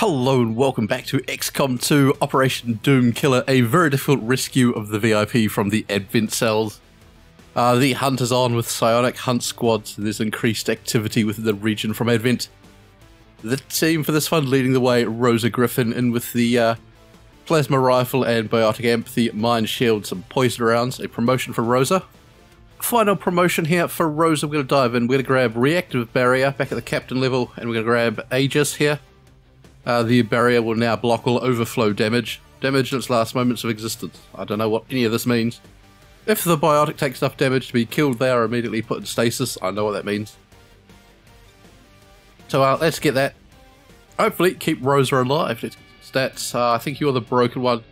Hello and welcome back to XCOM 2 Operation Doom Killer, a very difficult rescue of the VIP from the Advent cells. The hunt is on with psionic hunt squads. There's increased activity within the region from Advent. The team for this one leading the way, Rosa Griffin in with the plasma rifle and biotic empathy, mine shield, some poison rounds, a promotion for Rosa. Final promotion here for Rosa. We're going to dive in. We're going to grab reactive barrier back at the captain level, and we're going to grab Aegis here. The barrier will now block all overflow damage. Damage in its last moments of existence. I don't know what any of this means. If the biotic takes enough damage to be killed, they are immediately put in stasis. I know what that means. So let's get that. Hopefully keep Rosa alive. Stats, I think you're the broken one.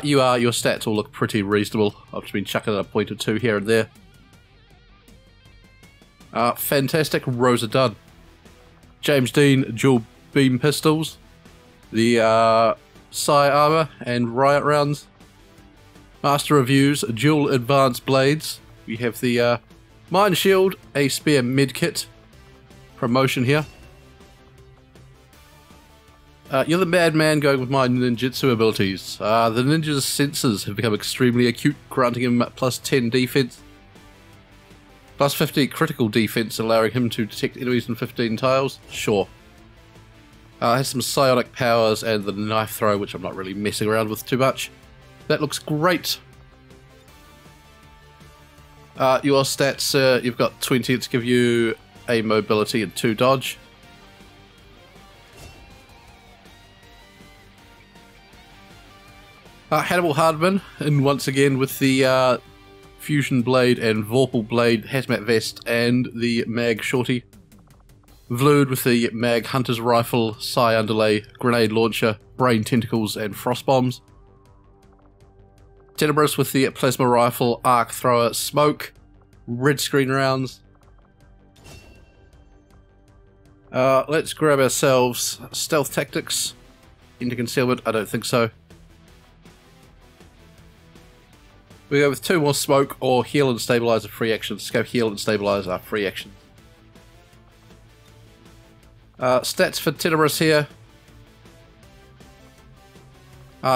You are. Your stats all look pretty reasonable. I've just been chucking a point or two here and there. Fantastic. Rosa done. James Dean, dual beam pistols, the psi armor and riot rounds, master reviews, dual advanced blades. We have the mine shield, a spear medkit, promotion here. You're the madman going with my ninjutsu abilities. The ninja's senses have become extremely acute, granting him plus 10 defense, plus 50 critical defense, allowing him to detect enemies in 15 tiles. Sure. Has some psionic powers and the knife throw, which I'm not really messing around with too much. That looks great. Your stats, you've got 20 to give you a mobility and 2 dodge. Hannibal Hardman, and once again with the fusion blade and vorpal blade, hazmat vest, and the mag shorty. Vlood with the mag hunter's rifle, psi underlay, grenade launcher, brain tentacles, and frost bombs. Tenebris with the plasma rifle, arc thrower, smoke, red screen rounds. Let's grab ourselves stealth tactics. Into concealment, I don't think so. We go with 2 more smoke or heal and stabilizer free actions. Let's go heal and stabilizer free actions. Stats for Tenebris here.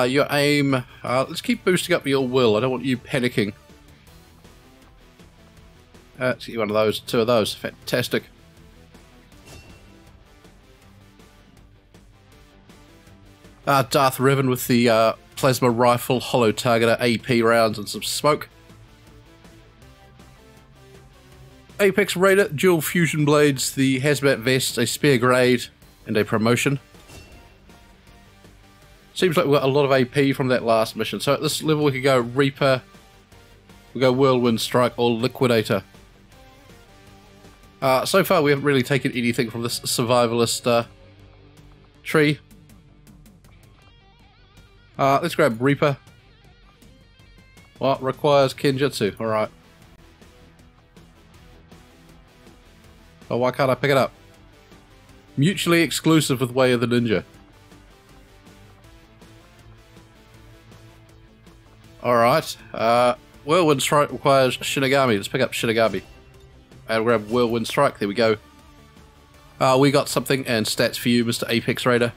Your aim. Let's keep boosting up your will. I don't want you panicking. Let's get you one of those, 2 of those. Fantastic. Darth Revan with the plasma rifle, hollow targeter, AP rounds, and some smoke. Apex Raider, dual fusion blades, the hazmat vest, a spear grenade, and a promotion. Seems like we've got a lot of AP from that last mission. So at this level we could go Reaper, we go Whirlwind Strike, or Liquidator. So far we haven't really taken anything from this survivalist tree. Let's grab Reaper. What requires Kenjutsu? Alright. Oh, why can't I pick it up? Mutually exclusive with Way of the Ninja. Alright. Whirlwind Strike requires Shinigami. Let's pick up Shinigami. And grab Whirlwind Strike. There we go. We got something and stats for you, Mr. Apex Raider.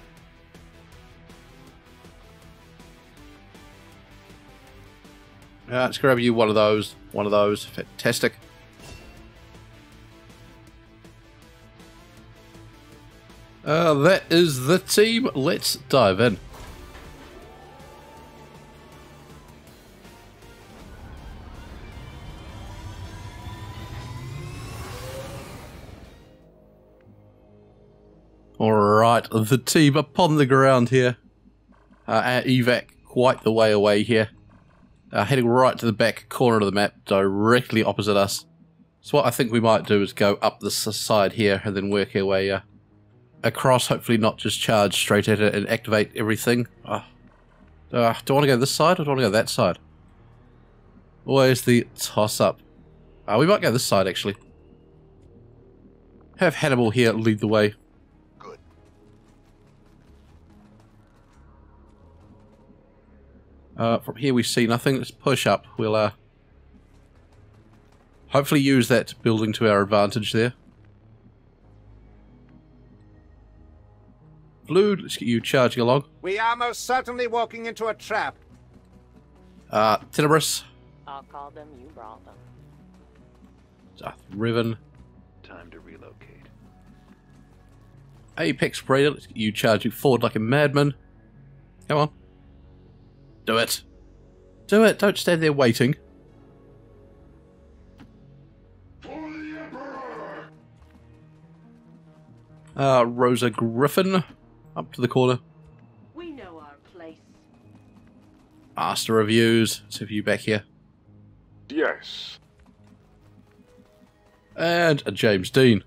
Let's grab you one of those. One of those. Fantastic. That is the team. Let's dive in. Alright, the team upon the ground here. Our evac quite the way away here. Heading right to the back corner of the map, directly opposite us. So what I think we might do is go up this side here and then work our way across, hopefully not just charge straight at it and activate everything. Do I want to go this side or do I want to go that side? Always the toss-up. We might go this side, actually. Have Hannibal here lead the way. Good. From here we see nothing. Let's push up. We'll hopefully use that building to our advantage there. Vlood, let's get you charging along. We are most certainly walking into a trap. Tinnibrus. I'll call them, you brought them. Riven. Time to relocate. Apex Raider, let's get you charging forward like a madman. Come on. Do it. Do it, don't stand there waiting. Rosa Griffin, up to the corner. We know our place. Master Reviews, let's have you back here. Yes. And a James Dean.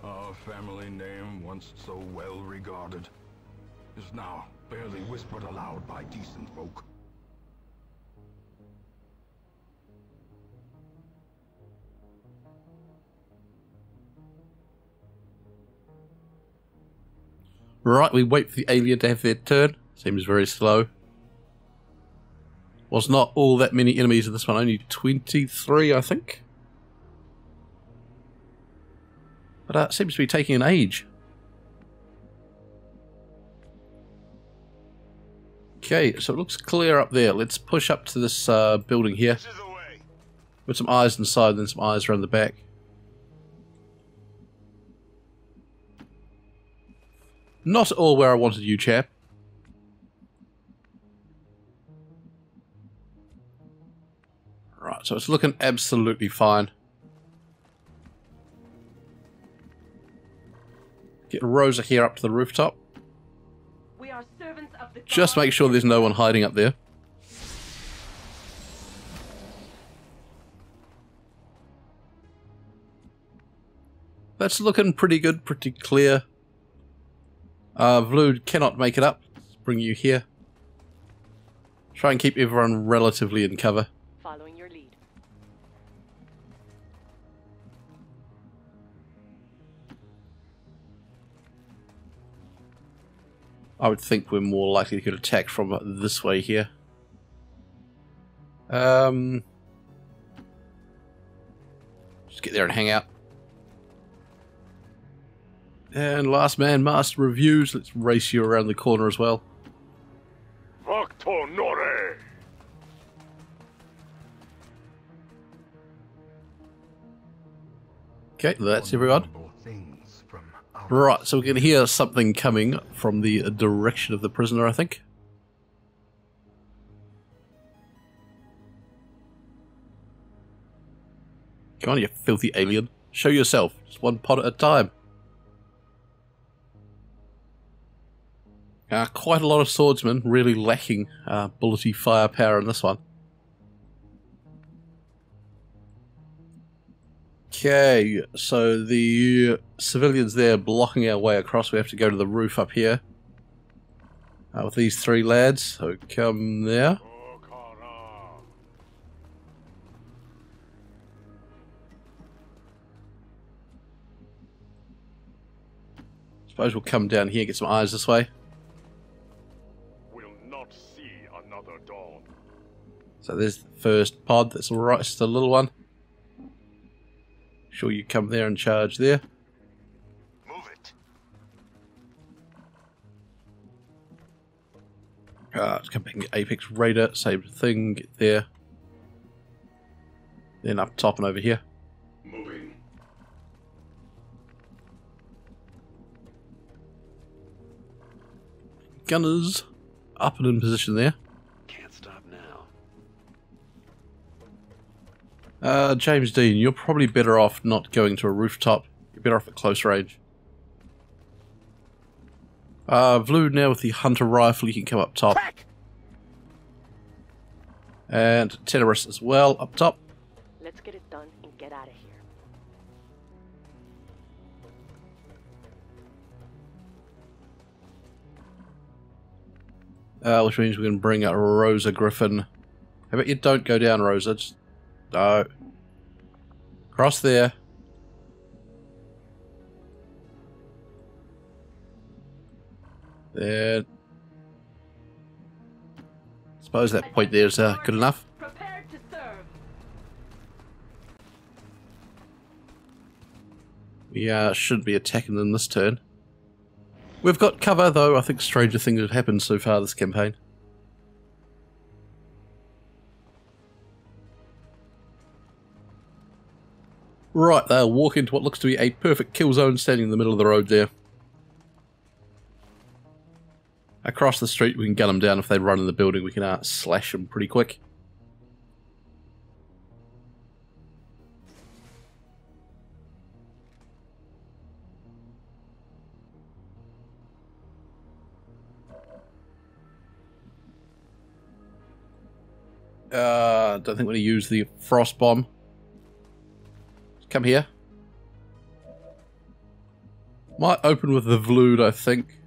Our family name, once so well regarded, is now barely whispered aloud by decent folk. Right, we wait for the alien to have their turn. Seems very slow. Was not all that many enemies in this one, only 23, I think. But it seems to be taking an age. Okay, so it looks clear up there. Let's push up to this building here. Put some eyes inside and then some eyes around the back. Not at all where I wanted you, chap. Right, so it's looking absolutely fine. Get Rosa here up to the rooftop. We are servants of the Just make sure there's no one hiding up there. That's looking pretty good, pretty clear. Vlood cannot make it up. Let's bring you here. Try and keep everyone relatively in cover. Following your lead. I would think we're more likely to get attacked from this way here. Just get there and hang out. And last man, Master Reviews. Let's race you around the corner as well. Vakto Nore! Okay, that's everyone. Right, so we can hear something coming from the direction of the prisoner, I think. Come on, you filthy alien. Show yourself. Just one pot at a time. Quite a lot of swordsmen, really lacking bullety firepower in this one. Okay, so the civilians there blocking our way across. We have to go to the roof up here. With these three lads, so come there. Suppose we'll come down here, get some eyes this way. So there's the first pod, that's alright, it's the little one. Sure you come there and charge there. Move it. Let's come back and get Apex Raider, same thing, get there. Then up top and over here. Moving. Gunners, up and in position there. James Dean, you're probably better off not going to a rooftop. You're better off at close range. Vlood now with the hunter rifle, you can come up top. Crack! And Tinnibrus as well, up top. Let's get it done and get out of here. Which means we can bring out Rosa Griffin. How about you don't go down, Rosa? Just, no. Cross there. There. Suppose that point there is good enough. Prepared to serve. We shouldn't be attacking them this turn. We've got cover, though I think stranger things have happened so far this campaign. Right, they'll walk into what looks to be a perfect kill zone standing in the middle of the road there. Across the street we can gun them down. If they run in the building we can slash them pretty quick. Don't think we're going to use the frost bomb. Come here. Might open with the Vlood, I think.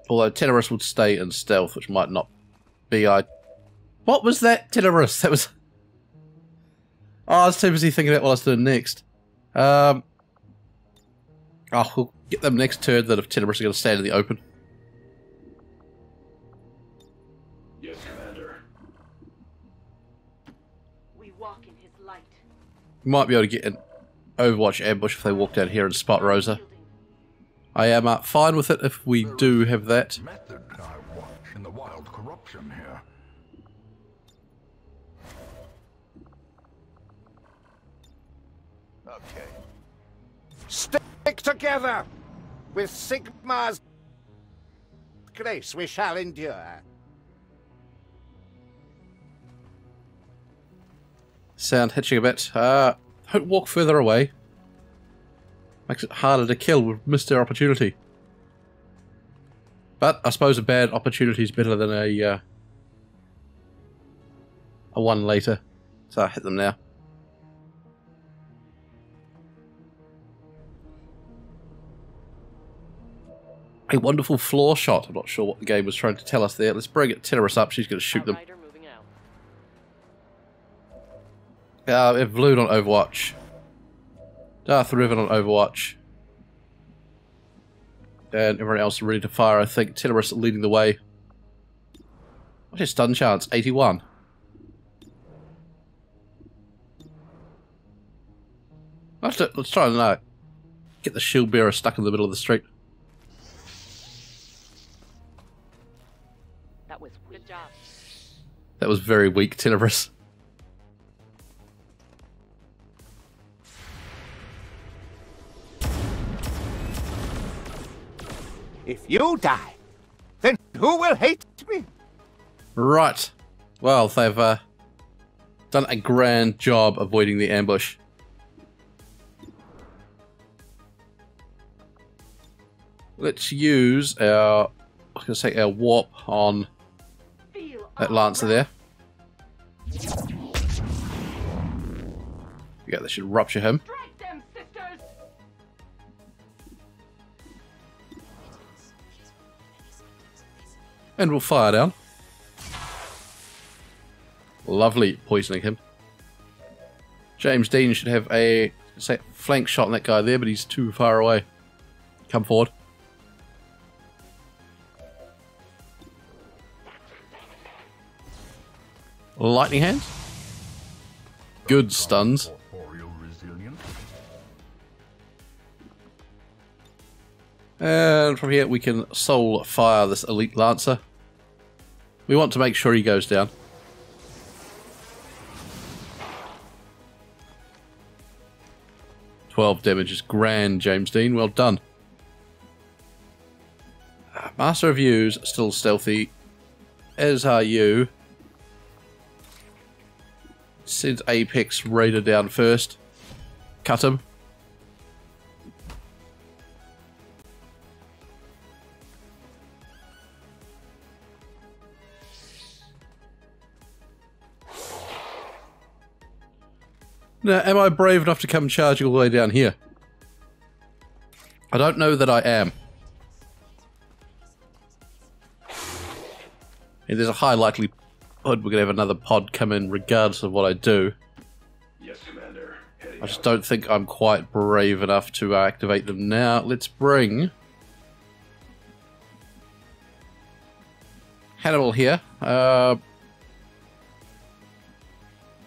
Although Tenorus would stay in stealth, which might not be. What was that, Tenorus? That was. Oh, I was too busy thinking about what I was doing next. Oh, we'll get them next turn. That if Tenorus are going to stand in the open. Yes, Commander. We walk in his light. We might be able to get an Overwatch ambush if they walk down here and spot Rosa. I am fine with it if we do have that. Method I watch in the wild corruption here. Okay. Stick together! With Sigmar's grace we shall endure. Sound hitching a bit. Don't walk further away. Makes it harder to kill. We've missed our opportunity. But I suppose a bad opportunity is better than a one later. So I hit them now. A wonderful floor shot. I'm not sure what the game was trying to tell us there. Let's bring it. Tenorus up. She's going to shoot them. Moving out. We have Vlood on Overwatch. Darth Riven on Overwatch. And everyone else ready to fire, I think. Tenorus leading the way. What's his stun chance? 81. Let's try and get the shield bearer stuck in the middle of the street. That was good job. That was very weak, Tenorus. If you die, then who will hate me? Right. Well, they've done a grand job avoiding the ambush. Let's use our, I was going to say our warp on that Lancer there. Yeah, that should rupture him. Strike them, sisters! And we'll fire down. Lovely poisoning him. James Dean should have a flank shot on that guy there, but he's too far away. Come forward. Lightning hands. Good stuns. Corporeal resilience. And from here we can soul fire this elite Lancer. We want to make sure he goes down. "12 damage is grand, James Dean. Well done." Master of Views, still stealthy. As are you. Send Apex Raider down first. Cut him. Now, am I brave enough to come charging all the way down here? I don't know that I am. And there's a high likelihood we're going to have another pod come in regardless of what I do. Yes, Commander. I just don't think I'm quite brave enough to activate them now. Let's bring Hannibal here.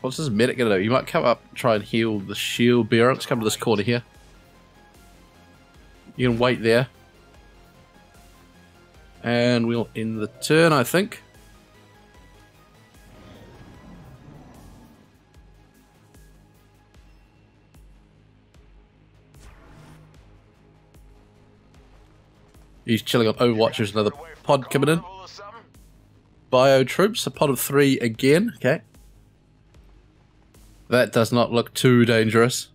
What's this medic going to do? You might come up and try and heal the shield bearer. Let's come to this corner here. You can wait there. And we'll end the turn, I think. He's chilling on Overwatch. There's another pod coming in. Bio troops, a pod of 3 again. Okay. That does not look too dangerous.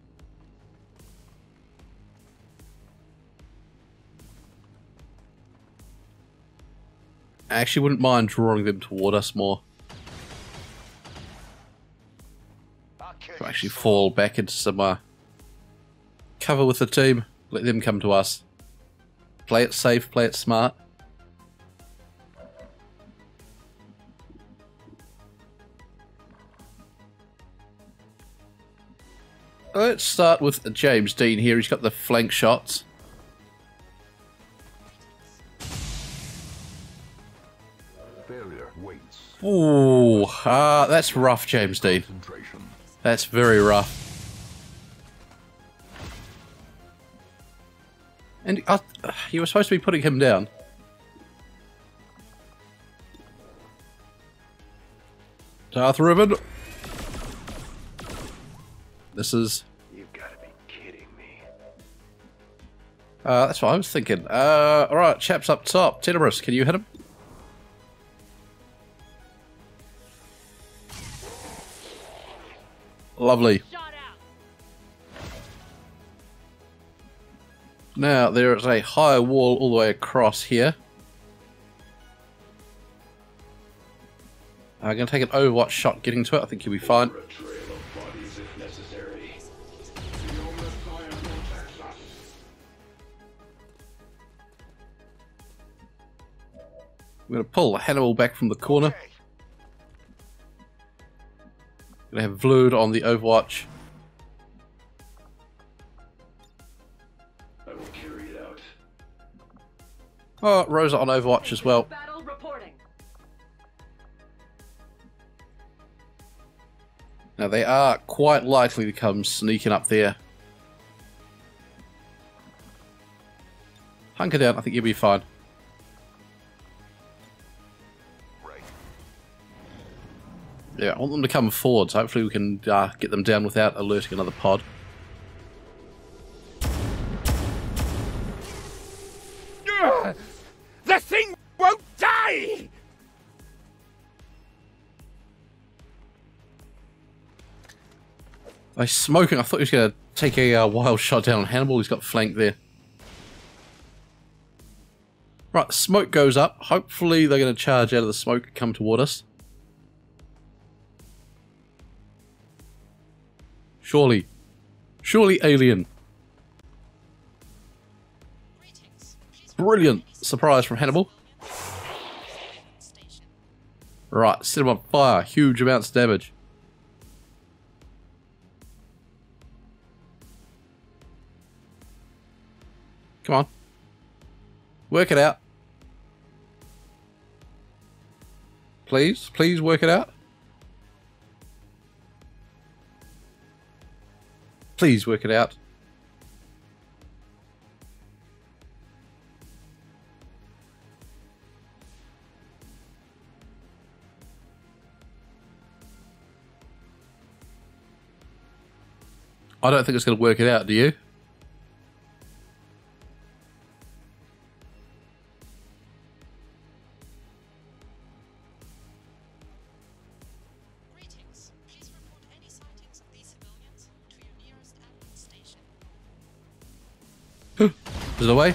I actually wouldn't mind drawing them toward us more. To actually fall back into some cover with the team. Let them come to us. Play it safe, play it smart. Let's start with James Dean here. He's got the flank shots. Failure waits. Ooh, that's rough, James Dean. That's very rough. And you were supposed to be putting him down. Darth Ribbon. This is... You've got to be kidding me. that's what I was thinking. Alright, chaps up top. Tenebrous, can you hit him? Lovely. Now, there is a high wall all the way across here. I'm going to take an Overwatch shot getting to it. I think you'll be fine. We're going to pull Hannibal back from the corner. Going to have Vlood on the Overwatch. I will carry it out. Oh, Rosa on Overwatch as well. Battle reporting. Now they are quite likely to come sneaking up there. Hunker down, I think you'll be fine. Right. Yeah, I want them to come forward, so hopefully we can get them down without alerting another pod. The thing won't die! They're smoking. I thought he was going to take a wild shot down on Hannibal. He's got flanked there. Right, smoke goes up. Hopefully they're going to charge out of the smoke and come toward us. Surely. Surely alien. Brilliant surprise from Hannibal. Right, set him on fire. Huge amounts of damage. Come on. Work it out. Please, please work it out. Please work it out. I don't think it's going to work it out, do you? Greetings. Please report any sightings of these civilians to your nearest admin station. Is it away?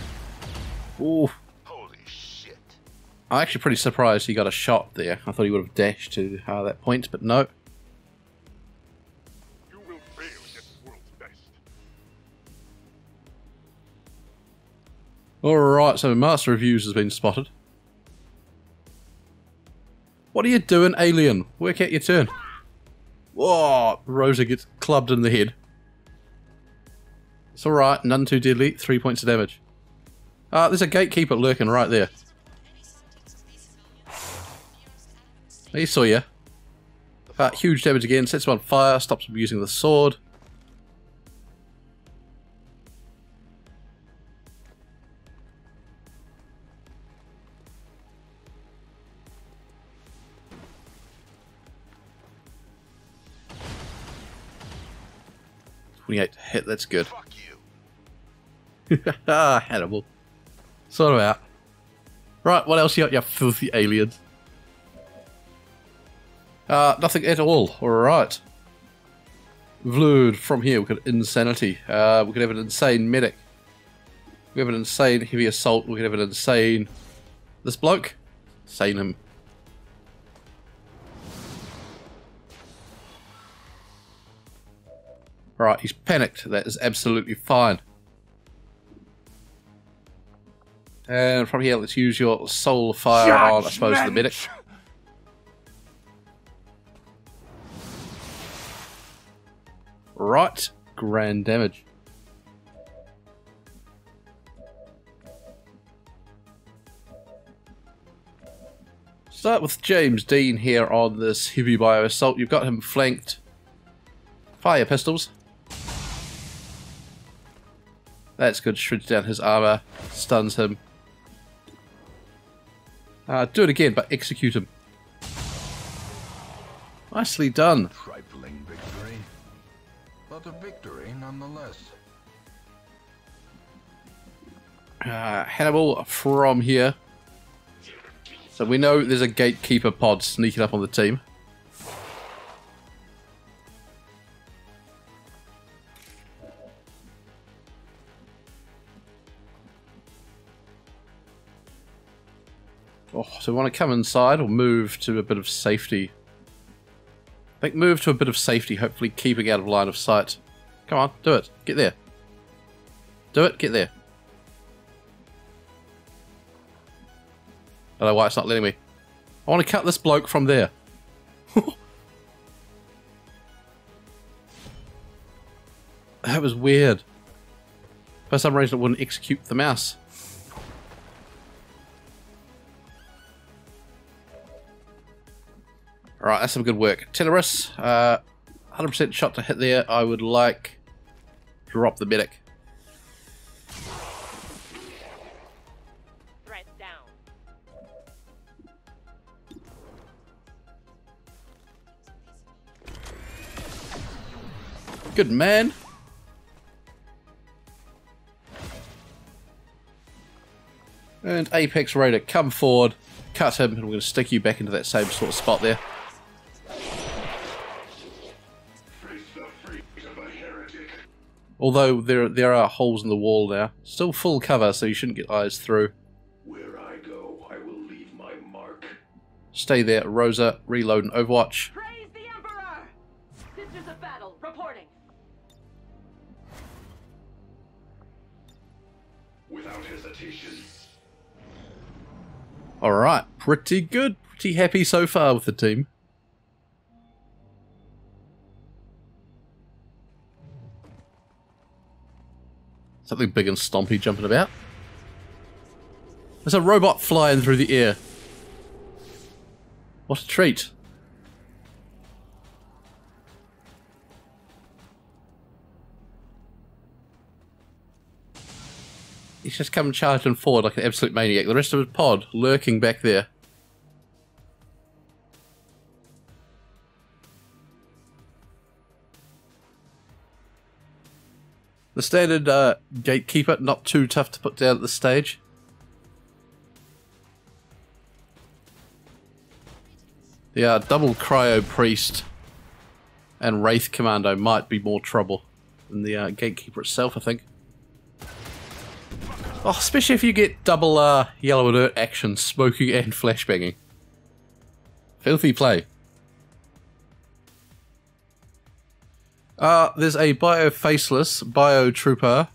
Ooh. Holy shit. I'm actually pretty surprised he got a shot there. I thought he would have dashed to that point, but no. You will fail this world's best. Alright, so Master Reviews has been spotted. What are you doing, alien? Work out your turn. Whoa! Rosa gets clubbed in the head. It's alright, none too deadly, 3 points of damage. There's a gatekeeper lurking right there. He saw you. Huge damage again, sets him on fire, stops him using the sword. 28 to hit, that's good. Fuck you. Ah, Hannibal. Sort of out. Right, what else you got, you filthy aliens? Nothing at all. Alright. Vlood, from here we got Insanity. We could have an Insane Medic. We have an Insane Heavy Assault. We could have an Insane... This bloke? Insane him. Right, he's panicked. That is absolutely fine. And from here, let's use your Soul Fire on, I suppose, the medic. Right, grand damage. Start with James Dean here on this heavy bio assault. You've got him flanked. Fire pistols. That's good. Shreds down his armor, stuns him. Do it again, but execute him. Nicely done. Trifling victory, but a victory nonetheless. Hannibal from here. So we know there's a gatekeeper pod sneaking up on the team. Oh, so we want to come inside or move to a bit of safety? I think move to a bit of safety, hopefully keeping out of line of sight. Come on, do it. Get there. Do it, get there. I don't know why it's not letting me. I want to cut this bloke from there. That was weird. For some reason it wouldn't execute the mouse. Alright, that's some good work. Tenorus, 100% shot to hit there. I would like drop the medic. Threat down. Good man. And Apex Raider, come forward, cut him, and we're going to stick you back into that same sort of spot there. Although there are holes in the wall now. Still full cover, so you shouldn't get eyes through. Where I go, I will leave my mark. Stay there, Rosa. Reload and Overwatch. Praise the Emperor! Sisters of Battle, reporting. Without hesitation. Alright, pretty good. Pretty happy so far with the team. Something big and stompy jumping about. There's a robot flying through the air. What a treat. He's just come charging forward like an absolute maniac. The rest of his pod lurking back there. The standard gatekeeper, not too tough to put down at this stage. The double cryo priest and wraith commando might be more trouble than the gatekeeper itself, I think. Oh, especially if you get double yellow alert action, smoking and flashbanging. Filthy play. There's a bio-faceless, bio-trooper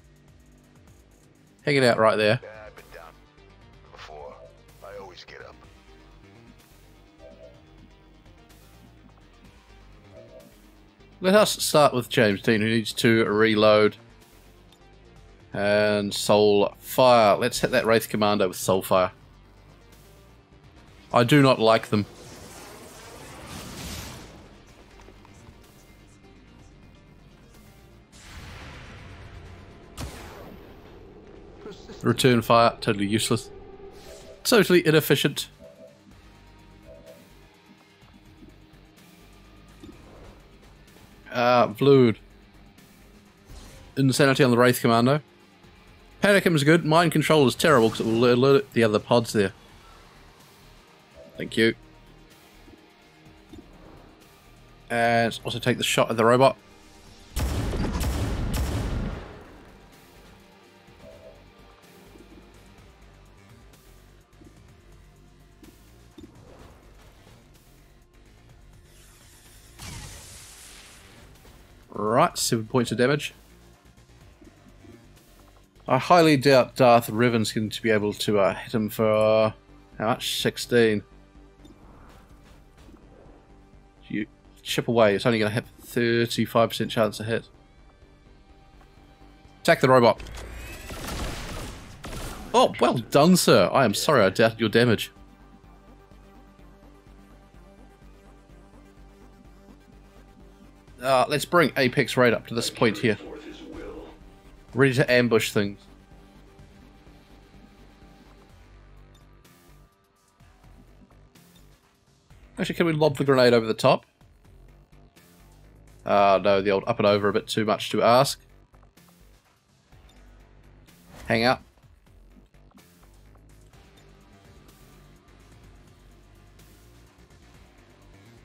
hanging out right there. Yeah, I've been down before. I always get up. Let us start with James Dean, who needs to reload. And Soul Fire. Let's hit that Wraith Commando with Soul Fire. I do not like them. Return fire, totally useless. Totally inefficient. Vlood. Insanity on the Wraith Commando. Panic him is good. Mind Control is terrible because it will alert the other pods there. Thank you. And also take the shot at the robot. Right, 7 points of damage. I highly doubt Darth Revan's going to be able to hit him for how much? 16. You chip away, it's only going to hit 35% chance to hit. Attack the robot. Oh, well done, sir. I am sorry I doubted your damage. Let's bring Apex right up to this point here. Ready to ambush things. Actually, can we lob the grenade over the top? No, the old up and over a bit too much to ask. Hang out.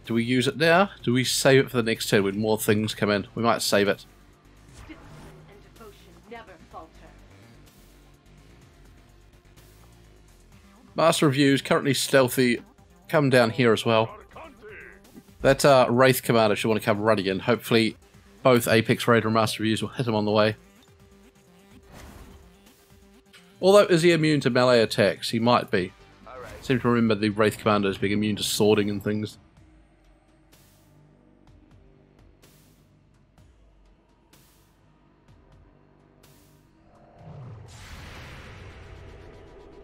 Do we use it now? Do we save it for the next turn when more things come in? We might save it. Discipline and devotion never falter. Master Reviews, currently stealthy. Come down here as well. That Wraith Commander should want to come running in. Hopefully both Apex Raider and Master Reviews will hit him on the way. Although, is he immune to melee attacks? He might be. I seem to remember the Wraith Commander as being immune to swording and things.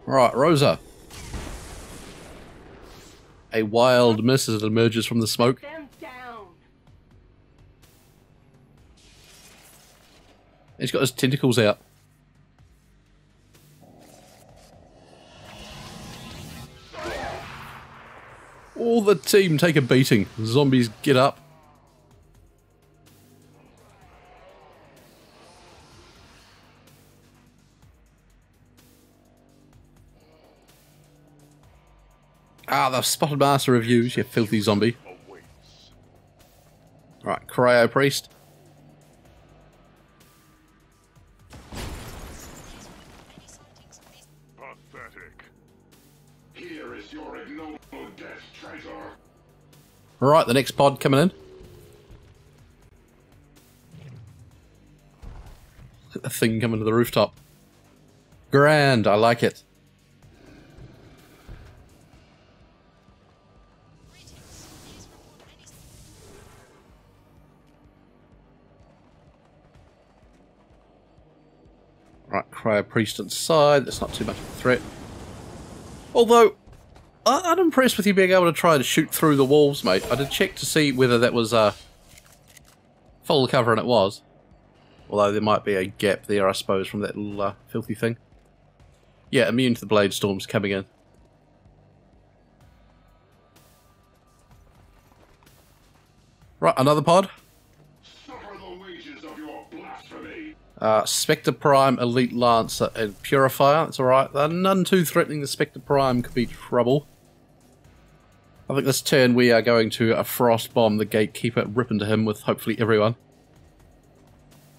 Right, Rosa. A wild miss as it emerges from the smoke. Them down. He's got his tentacles out. All the team take a beating. Zombies get up. Ah, they've spotted Master Reviews, you filthy zombie. Right, Cryo Priest. Pathetic. Here is your ignoble death, traitor. Right, the next pod coming in. Look at the thing coming to the rooftop. Grand, I like it. Right, Cryo Priest inside. That's not too much of a threat. Although, I'm unimpressed with you being able to try to shoot through the walls, mate. I did check to see whether that was full cover, and it was. Although there might be a gap there, I suppose, from that little filthy thing. Yeah, immune to the blade storms coming in. Right, another pod. Suffer the wages of your blasphemy. Spectre Prime, Elite Lancer, and Purifier. That's alright. They're none too threatening. The Spectre Prime could be trouble. I think this turn we are going to Frost Bomb the Gatekeeper, rip into him with hopefully everyone.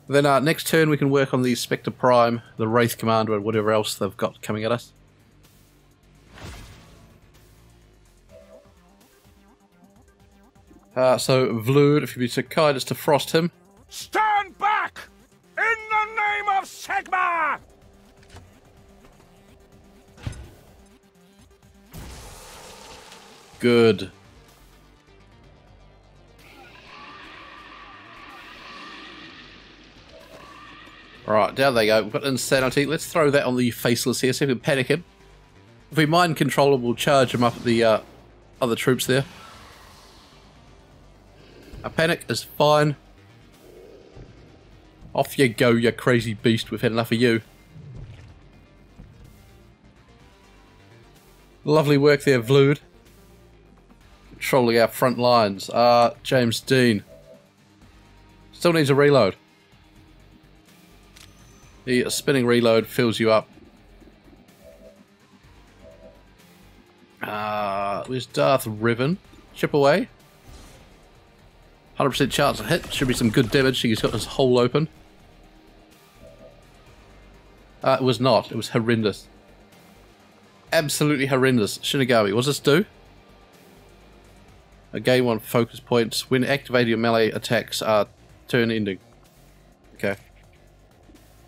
Then next turn we can work on the Spectre Prime, the Wraith Commander, and whatever else they've got coming at us. So, Vlood, if you'd be so kind as to frost him. Stand back! In the name of Sigma! Good. Right, down they go. We've got Insanity. Let's throw that on the Faceless here, see if we can panic him. If we mind control him, we'll charge him up at the other troops there. A panic is fine. Off you go, you crazy beast. We've had enough of you. Lovely work there, Vlood. Controlling our front lines. James Dean. Still needs a reload. The spinning reload fills you up. Where's Darth Riven? Chip away. 100% chance to hit. Should be some good damage. He's got his hole open. It was not. It was horrendous. Absolutely horrendous. Shinigami, what does this do? Gain 1 focus points. When activated, your melee attacks are turn ending. Okay.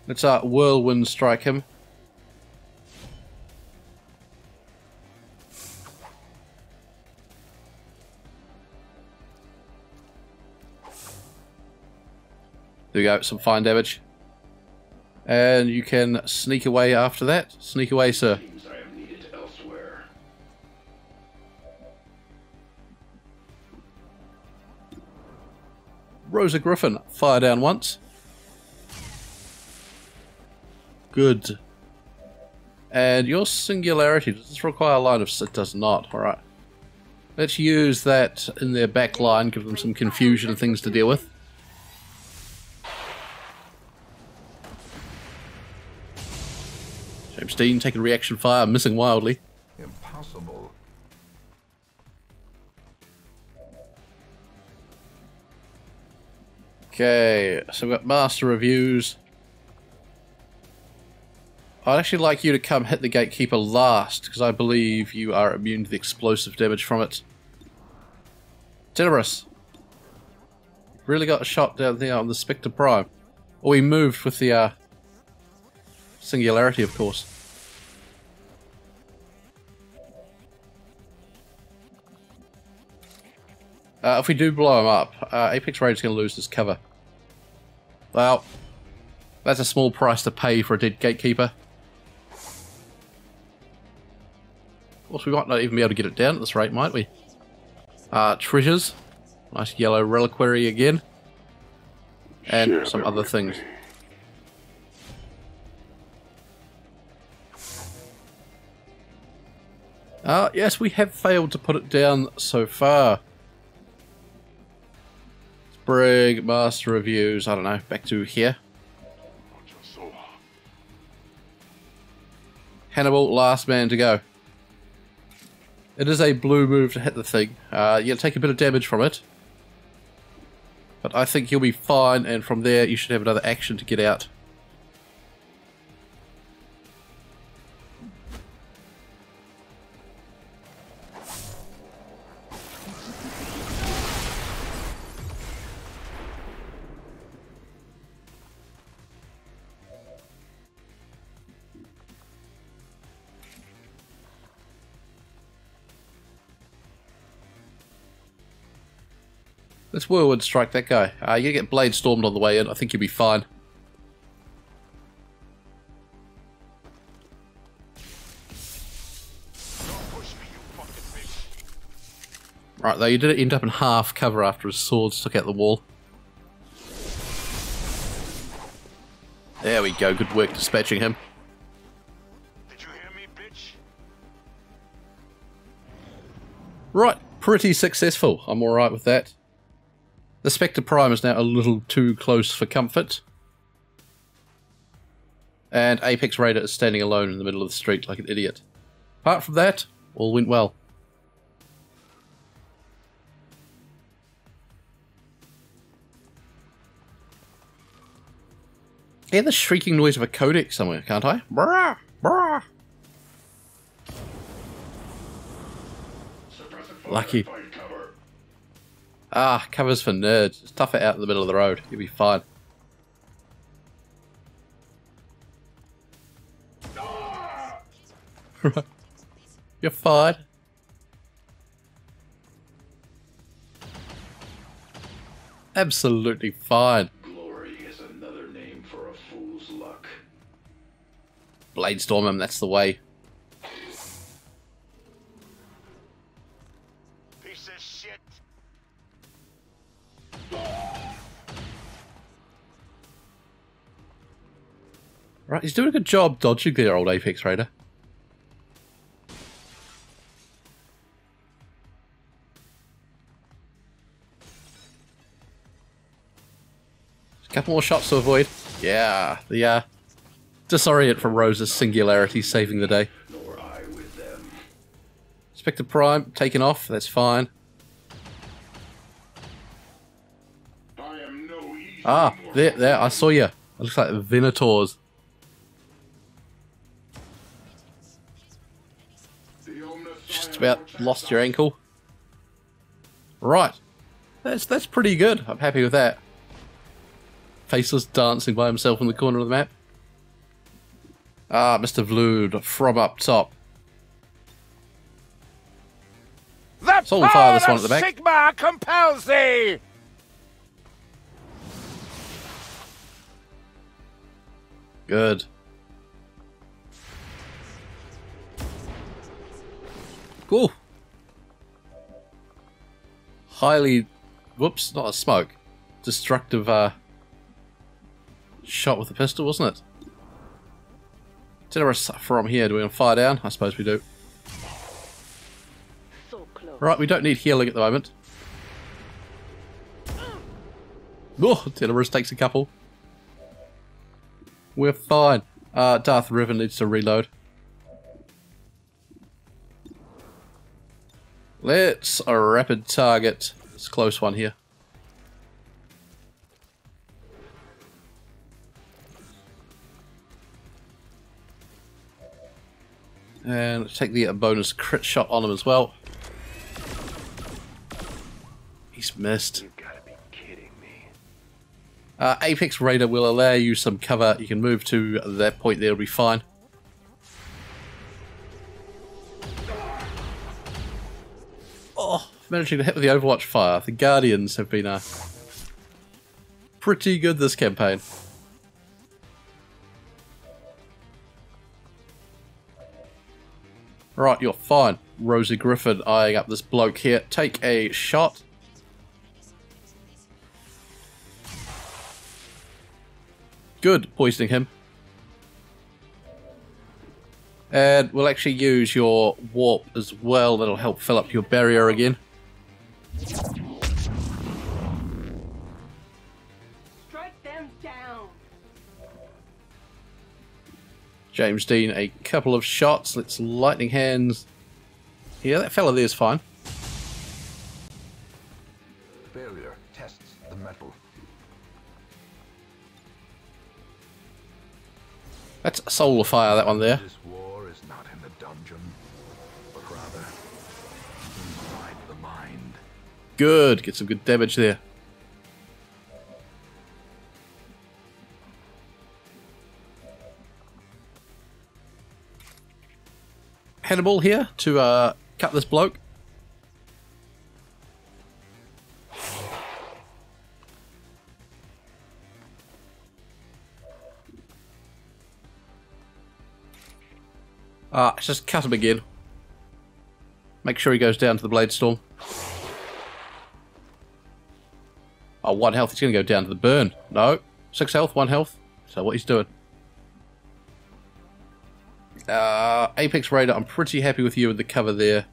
Let's whirlwind strike him. There we go, some fine damage. And you can sneak away after that. Sneak away, sir. I am needed elsewhere. Rosa Griffin, fire down once. Good. And your singularity, does this require a line of sight? It does not, alright. Let's use that in their back line, give them some confusion and things to deal with. James Dean taking reaction fire, missing wildly. Impossible. Okay, so we've got master reviews. I'd actually like you to come hit the gatekeeper last, because I believe you are immune to the explosive damage from it. Tenebrous. Really got a shot down there on the Spectre Prime. Oh, he moved with the singularity, of course. If we do blow him up, Apex Raider's going to lose his cover. Well, that's a small price to pay for a dead gatekeeper. Of course, we might not even be able to get it down at this rate, might we? Treasures. Nice yellow reliquary again. And some other things. Yes, we have failed to put it down so far. Sprig, master reviews, I don't know, back to here. Hannibal, last man to go. It is a blue move to hit the thing. You'll take a bit of damage from it. But I think you'll be fine, and from there you should have another action to get out. Let's whirlwind strike that guy. You get blade stormed on the way in. I think you'll be fine. Right, though, you did end up in half cover after his sword stuck out the wall. There we go. Good work dispatching him. Did you hear me, bitch? Right, pretty successful. I'm alright with that. The Spectre Prime is now a little too close for comfort. And Apex Raider is standing alone in the middle of the street like an idiot. Apart from that, all went well. I hear the shrieking noise of a codec somewhere, can't I? Brah! Brah! Lucky. Covers for nerds. Just tough it out in the middle of the road. You'll be fine. You're fine. Absolutely fine. Glory is another name for a fool's luck. Bladestorm him, that's the way. Piece of shit. Right, he's doing a good job dodging there, old Apex Raider. A couple more shots to avoid. Yeah, the Disorient from Rose's singularity saving the day. Nor I with them. Spectre Prime taken off, that's fine. I am no easy Ah, mortal. there, I saw you. It looks like Venators. The Omnis Just I about have lost your ankle. Right. That's pretty good. I'm happy with that. Faceless dancing by himself in the corner of the map. Ah, Mr. Vlood from up top. The Soul fire this power one at the back. of Sigma compels thee! Good. Cool. Highly... Whoops, not a smoke. Destructive, shot with a pistol, wasn't it? Generous from here. Do we want to fire down? I suppose we do. So close. Right, we don't need healing at the moment. Oh, Generous takes a couple. We're fine. Darth Riven needs to reload. Let's a rapid target. It's a close one here. And take the bonus crit shot on him as well. He's missed. You gotta be kidding me. Apex Raider will allow you some cover. You can move to that point there, it'll be fine. Oh, managing to hit with the Overwatch fire. The Guardians have been pretty good this campaign. Right, you're fine. Rosie Griffin eyeing up this bloke here. Take a shot. Good, poisoning him. And we'll actually use your warp as well. That'll help fill up your barrier again. Strike them down. James Dean, a couple of shots. Let's lightning hands. Yeah, that fella there's fine. Failure tests the metal. That's solar fire, that one there. This war is not in the dungeon, but rather inside the mind. Good, get some good damage there. Hannibal here to cut this bloke. Just cut him again. Make sure he goes down to the Blade Storm. Oh, 1 health. He's going to go down to the burn. No. 6 health, 1 health. So what he's doing. Apex Raider, I'm pretty happy with you with the cover there.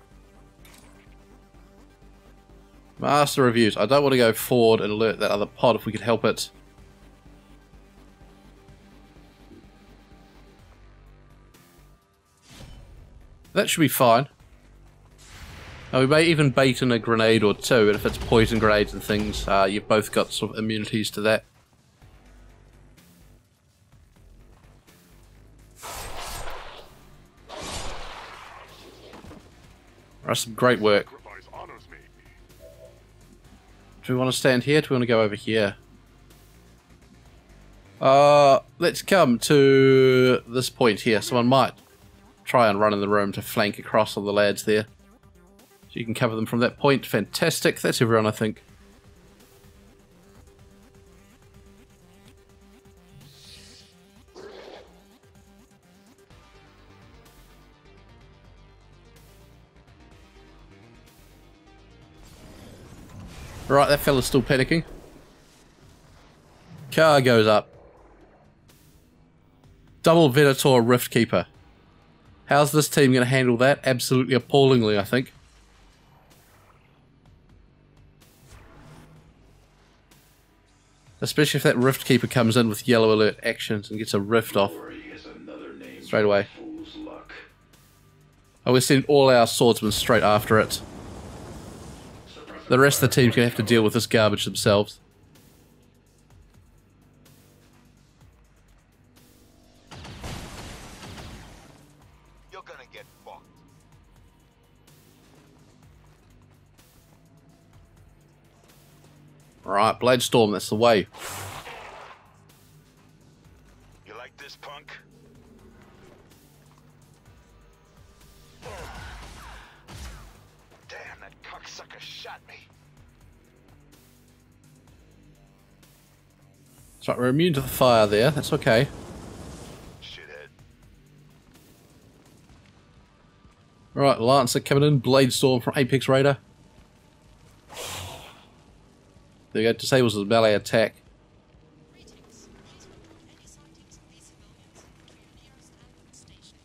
Master Reviews. I don't want to go forward and alert that other pod if we could help it. That should be fine. Now, we may even bait in a grenade or two, and if it's poison grenades and things, you've both got sort of immunities to that. That's some great work. Sacrifice honors me. Do we want to stand here? Do we want to go over here? Let's come to this point here. Someone might try and run in the room to flank across on the lads there. So you can cover them from that point. Fantastic. That's everyone, I think. Right, that fella's still panicking. Car goes up. Double Venator Rift Keeper. How's this team going to handle that? Absolutely appallingly, I think. Especially if that Rift Keeper comes in with yellow alert actions and gets a rift off. Glory is straight away. Fool's luck. Oh, we're sending all our swordsmen straight after it. The rest of the team's going to have to deal with this garbage themselves. You're gonna get fucked. Right, Blade Storm, that's the way. You like this, punk? Damn, that cocksucker shot me. That's right, we're immune to the fire there, that's okay. Shithead. Right, Lancer coming in, Blade Storm from Apex Raider. There you go, disables his melee attack. Greetings. Please report any sightings of these civilians to your nearest ambulance station.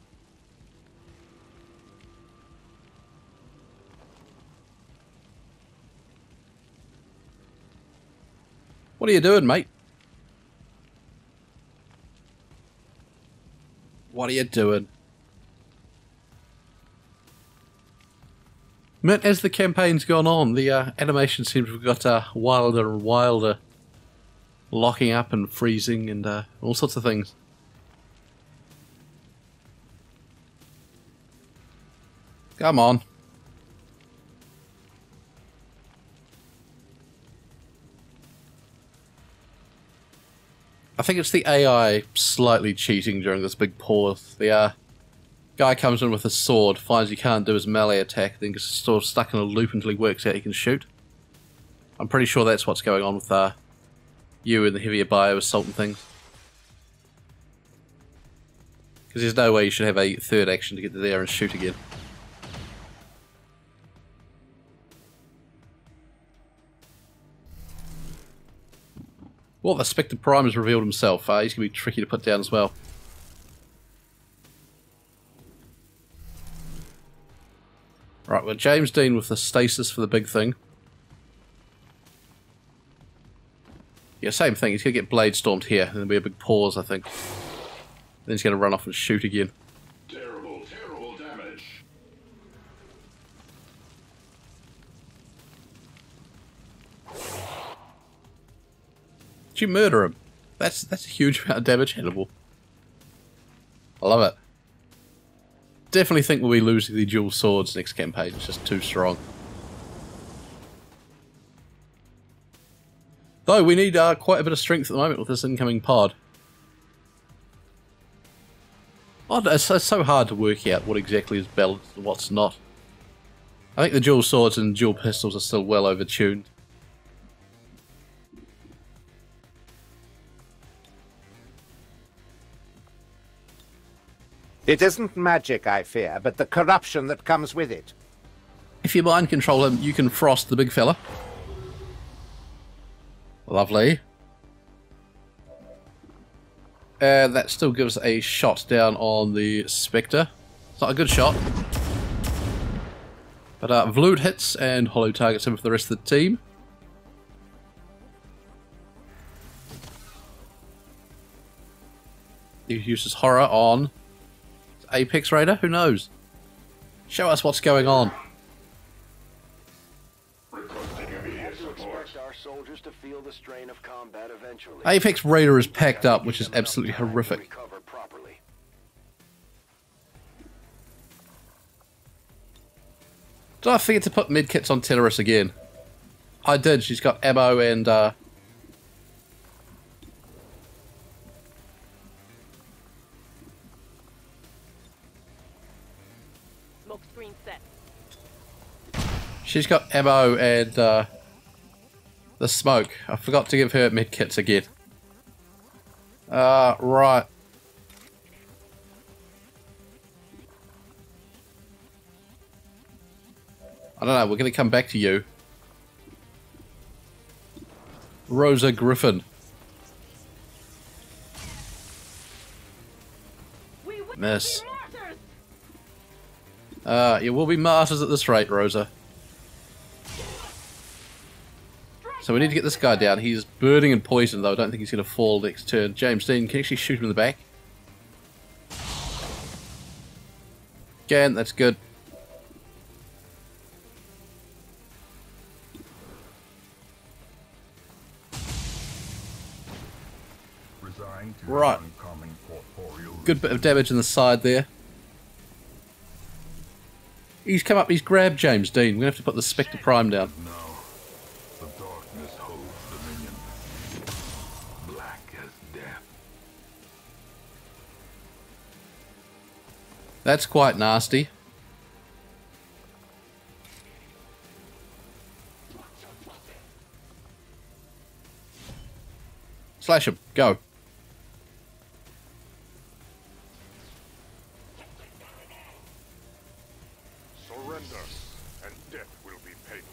What are you doing, mate? What are you doing? Man, as the campaign's gone on, the animation seems to have got wilder and wilder. Locking up and freezing and all sorts of things. Come on. I think it's the AI slightly cheating during this big pause. The guy comes in with a sword, finds he can't do his melee attack, then gets sort of stuck in a loop until he works out he can shoot. I'm pretty sure that's what's going on with you and the heavier bio assault and things. Because there's no way you should have a third action to get to there and shoot again. Well, the Spectre Prime has revealed himself. He's going to be tricky to put down as well. Right, well, James Dean with the stasis for the big thing. Yeah, same thing. He's going to get Blade Stormed here, and there'll be a big pause, I think. Then he's going to run off and shoot again. Terrible, terrible damage. Did you murder him? That's a huge amount of damage, Hannibal. I love it. Definitely think we'll be losing the dual swords next campaign. It's just too strong. Though we need quite a bit of strength at the moment with this incoming pod. Oh, it's so hard to work out what exactly is balanced and what's not. I think the dual swords and dual pistols are still well overtuned. It isn't magic, I fear, but the corruption that comes with it. If you mind control him, you can frost the big fella. Lovely. And that still gives a shot down on the Spectre. It's not a good shot. But Vlood hits and Hollow targets him for the rest of the team. He uses horror on Apex Raider? Who knows? Show us what's going on. Apex Raider is packed up, which is absolutely horrific. Did I forget to put medkits on Tenorus again? I did. She's got ammo and Smoke screen set. she's got ammo and the smoke. I forgot to give her medkits again. Right. I don't know, we're going to come back to you. Rosa Griffin. We will Miss. be martyrs. You will be martyrs at this rate, Rosa. So we need to get this guy down. He's burning and poisoned, though. I don't think he's going to fall next turn. James Dean can actually shoot him in the back. Again, that's good. Resigned to Right. uncommon corporeal Good bit of damage in the side there. He's come up, he's grabbed James Dean. We're going to have to put the Spectre Prime down. now. The darkness holds dominion. Black as death. That's quite nasty. Slash him. Go. Surrender, and death will be painless.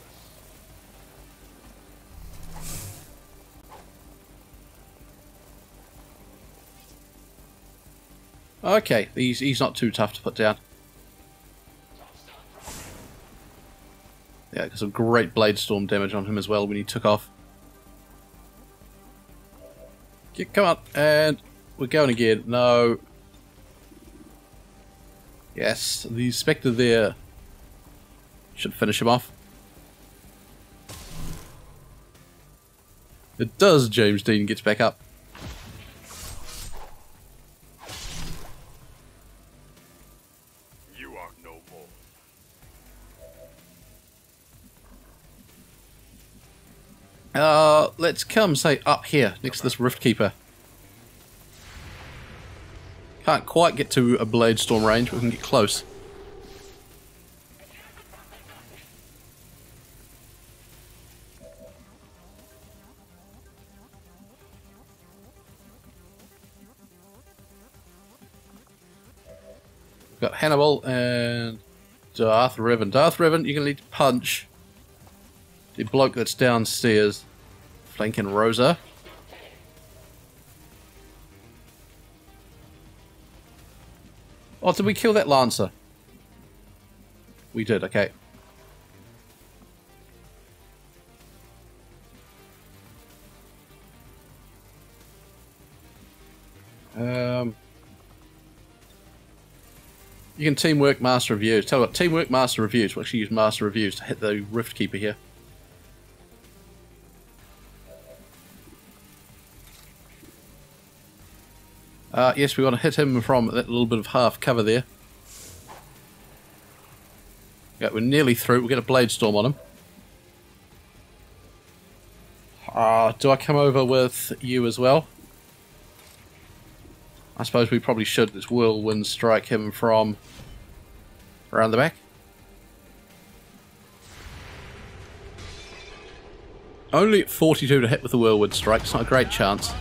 Okay, he's not too tough to put down. Yeah, got some great Blade Storm damage on him as well when he took off. Yeah, come on, and we're going again. No. Yes, the Spectre there should finish him off. It does. James Dean gets back up. You are no more. Let's come, say, up here, next to this Rift Keeper. Can't quite get to a Blade Storm range, but we can get close. We've got Hannibal and Darth Revan. Darth Revan, you're going to need to punch the bloke that's downstairs, flanking Rosa. Oh, did we kill that Lancer? We did, okay. You can teamwork Master Reviews. Tell you what, teamwork Master Reviews. We'll actually use Master Reviews to hit the Rift Keeper here. Yes, we want to hit him from that little bit of half cover there. Yeah, we're nearly through. We'll get a Blade Storm on him. Do I come over with you as well? I suppose we probably should. This Whirlwind strike him from around the back. Only at 42 to hit with the Whirlwind strike. It's not a great chance.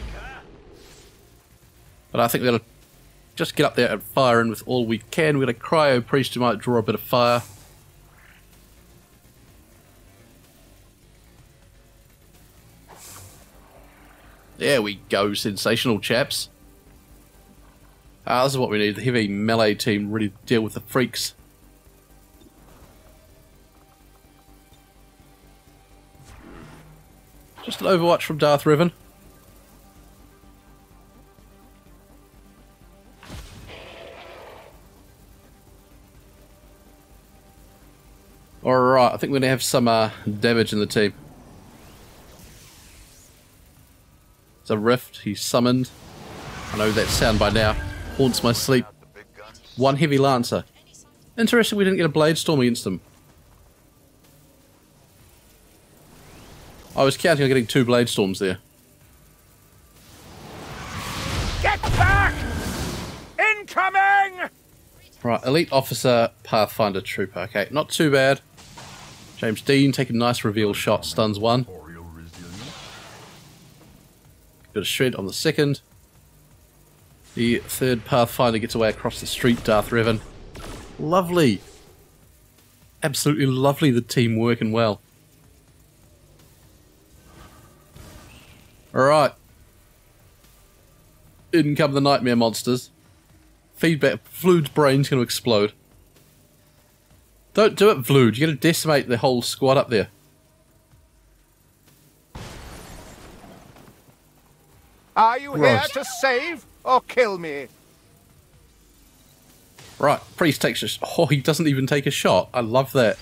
But I think we're going to just get up there and fire in with all we can. We're going to Cryo Priest who might draw a bit of fire. There we go, sensational chaps. This is what we need, the heavy melee team ready to deal with the freaks. Just an Overwatch from Darth Revan. Alright, I think we're going to have some damage in the team. It's a Rift, he's summoned. I know that sound by now. Haunts my sleep. One heavy Lancer. Interesting we didn't get a Blade Storm against him. I was counting on getting 2 Blade Storms there. Get back! Incoming! Right, Elite Officer, Pathfinder Trooper. Okay, not too bad. James Dean taking a nice reveal shot, stuns 1. Corporeal resilience. Bit of shred on the second. The third Pathfinder gets away across the street, Darth Revan. Lovely. Absolutely lovely, the team working well. Alright. In come the Nightmare Monsters. Feedback. Vlood's brain's going to explode. Don't do it, Vlood. You're going to decimate the whole squad up there. Are you Gross. here to save or kill me? Right, Priest takes a... Oh, he doesn't even take a shot. I love that.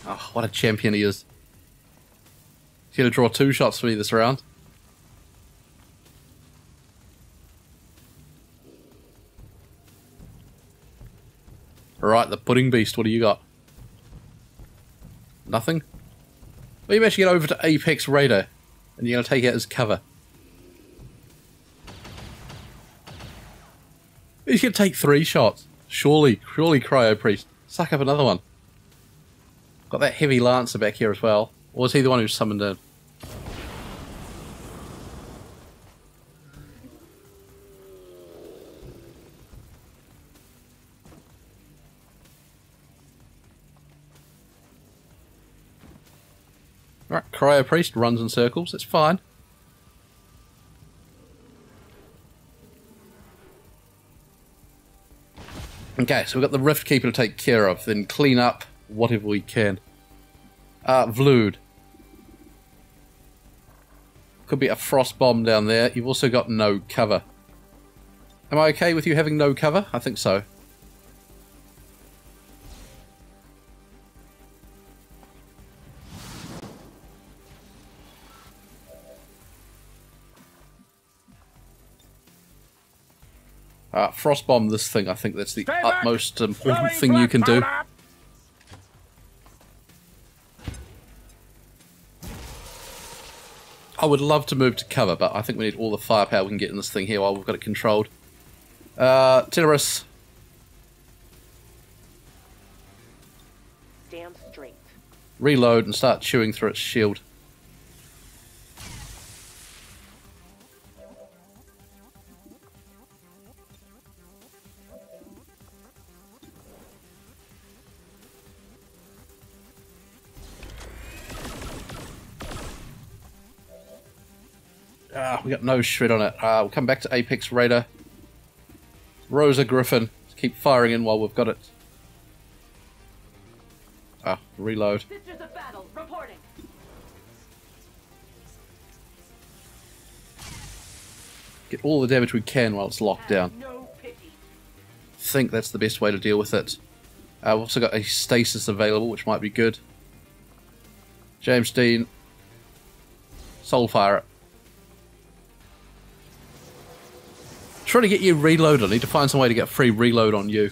Oh, what a champion he is. He's going to draw 2 shots for me this round. Right, the Pudding Beast, what do you got? Nothing? Well, you managed to get over to Apex Raider, and you're going to take it as cover. He's going to take 3 shots. Surely, Cryo Priest. Suck up another one. Got that heavy Lancer back here as well. Or was he the one who summoned in? Right, Cryo Priest runs in circles. It's fine. Okay, so we've got the Rift Keeper to take care of. Then clean up whatever we can. Vlood. Could be a Frost Bomb down there. You've also got no cover. Am I okay with you having no cover? I think so. Frost Bomb this thing. I think that's the utmost important thing you can do. I would love to move to cover, but I think we need all the firepower we can get in this thing here while we've got it controlled. Tenorus. Stand straight. Reload and start chewing through its shield. We got no shred on it. We'll come back to Apex Raider. Rosa Griffin. Let's keep firing in while we've got it. Reload. Sisters of battle, reporting. Get all the damage we can while it's locked down. No pity. I think that's the best way to deal with it. We've also got a stasis available, which might be good. James Dean. Soulfire it. Trying to get you reloaded. I need to find some way to get free reload on you.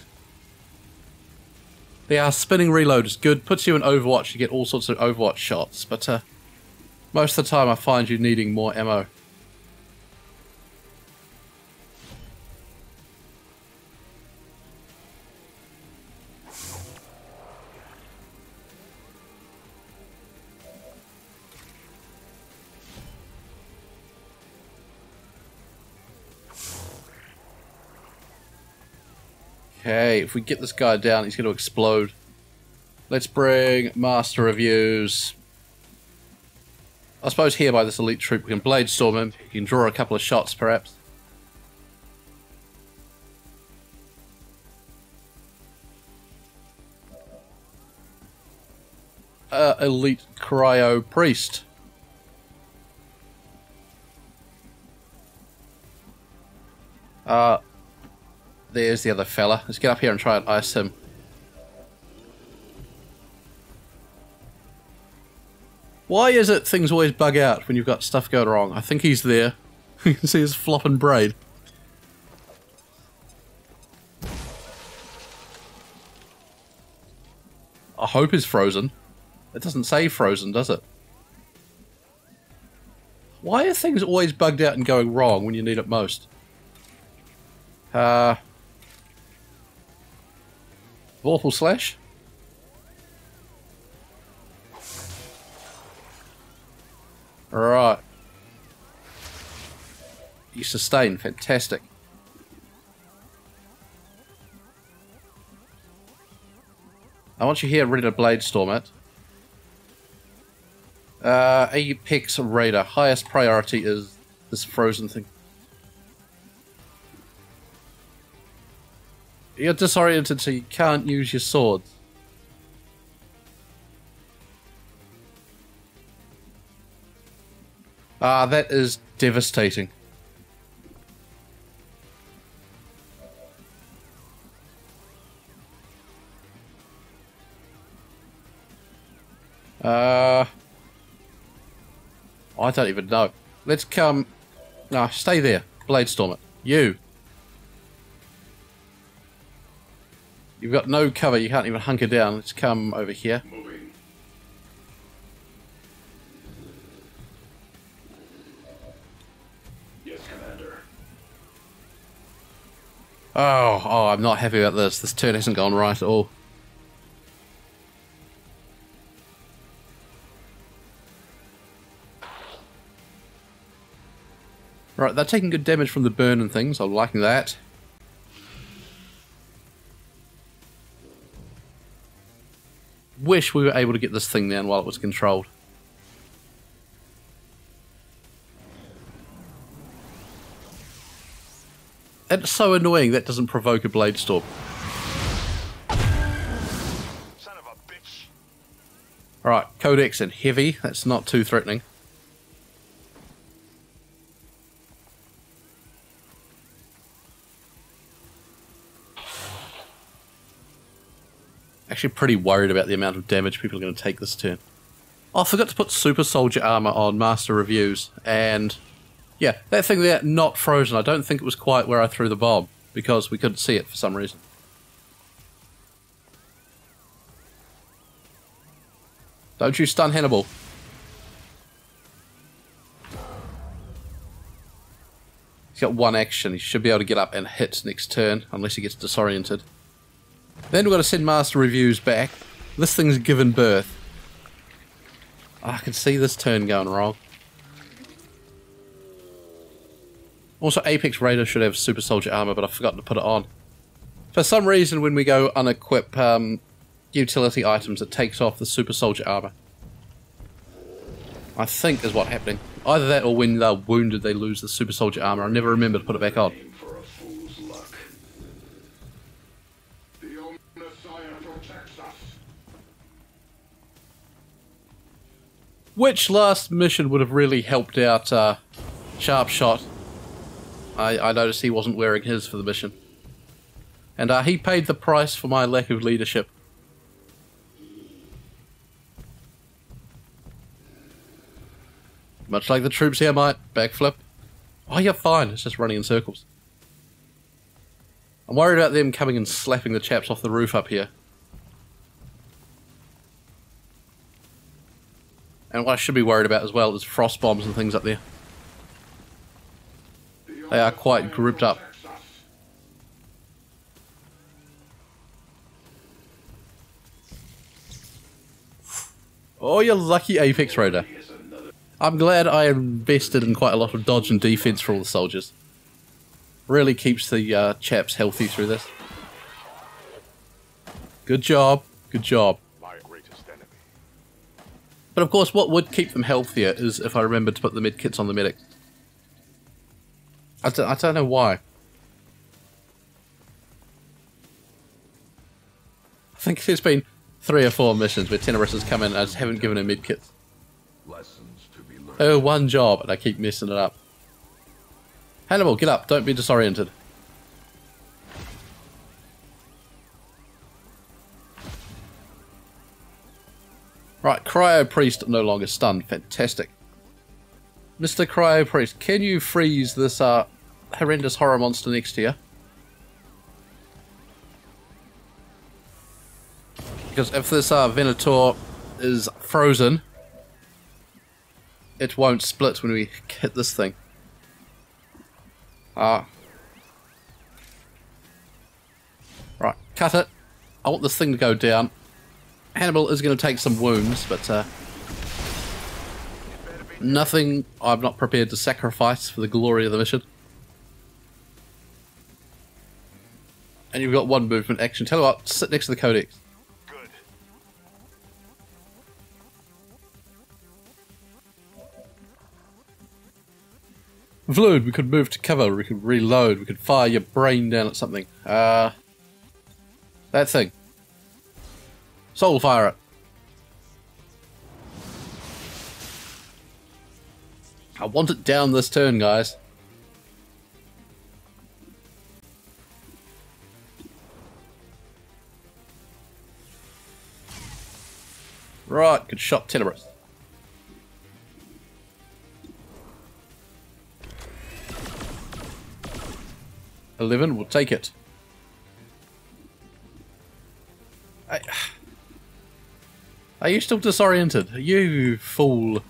Yeah, spinning reload is good. Puts you in Overwatch. You get all sorts of Overwatch shots. But most of the time I find you needing more ammo. Okay, if we get this guy down, he's going to explode. Let's bring Master Reviews. I suppose here by this elite troop we can Blade Storm him. You can draw a couple of shots, perhaps. Elite Cryo Priest. There's the other fella. Let's get up here and try and ice him. Why is it things always bug out when you've got stuff going wrong? I think he's there. You can see his flopping braid. I hope he's frozen. It doesn't say frozen, does it? Why are things always bugged out and going wrong when you need it most? Vorpal Slash? Right. You sustain, fantastic. I want you here ready to Blade Storm it. Apex Raider. Highest priority is this frozen thing. You're disoriented, so you can't use your swords. That is devastating. I don't even know. Let's come... No, stay there. Bladestorm it. You. You've got no cover. You can't even hunker down. Let's come over here. Moving. Yes, Commander. Oh, I'm not happy about this. This turn hasn't gone right at all. Right, they're taking good damage from the burn and things. I'm liking that. Wish we were able to get this thing down while it was controlled. It's so annoying that doesn't provoke a blade storm. Son of a bitch. Alright, Codex and Heavy. That's not too threatening. Actually pretty worried about the amount of damage people are going to take this turn. Oh, I forgot to put Super Soldier Armor on Master Reviews, and yeah, that thing there, not frozen. I don't think it was quite where I threw the bomb, because we couldn't see it for some reason. Don't you stun Hannibal. He's got one action. He should be able to get up and hit next turn, unless he gets disoriented. Then we've got to send Master Reviews back. This thing's given birth. Oh, I can see this turn going wrong. Also, Apex Raider should have Super Soldier Armor, but I've forgotten to put it on. For some reason, when we go unequip utility items, it takes off the Super Soldier Armor. I think is what's happening. Either that or when they're wounded, they lose the Super Soldier Armor. I never remember to put it back on. For a fool's luck. The Messiah protects us. Which last mission would have really helped out Sharp Shot. I noticed he wasn't wearing his for the mission. And he paid the price for my lack of leadership. Much like the troops here might. Backflip. Oh, you're fine. It's just running in circles. I'm worried about them coming and slapping the chaps off the roof up here. And what I should be worried about as well is frost bombs and things up there. They are quite grouped up. Oh, you lucky Apex Raider. I'm glad I invested in quite a lot of dodge and defense for all the soldiers. Really keeps the chaps healthy through this. Good job. Good job. My greatest enemy. But of course, what would keep them healthier is if I remembered to put the medkits on the medic. I don't know why. I think there's been 3 or 4 missions where Teneris has come in and I just haven't given her medkits. Lessons to be learned. Oh, one job, and I keep messing it up. Hannibal, get up. Don't be disoriented. Right, Cryo Priest no longer stunned. Fantastic. Mr. Cryo Priest, can you freeze this horrendous horror monster next to you? Because if this Venator is frozen, it won't split when we hit this thing. Right, cut it. I want this thing to go down. Hannibal is going to take some wounds, but nothing I'm not prepared to sacrifice for the glory of the mission. And you've got one movement action. Tell you what, sit next to the Codex. Good. Vlood, we could move to cover, we could reload, we could fire your brain down at something. That thing. Soul fire it. I want it down this turn, guys. Right, good shot, Teneris. 11, we'll take it. Are you still disoriented? You fool.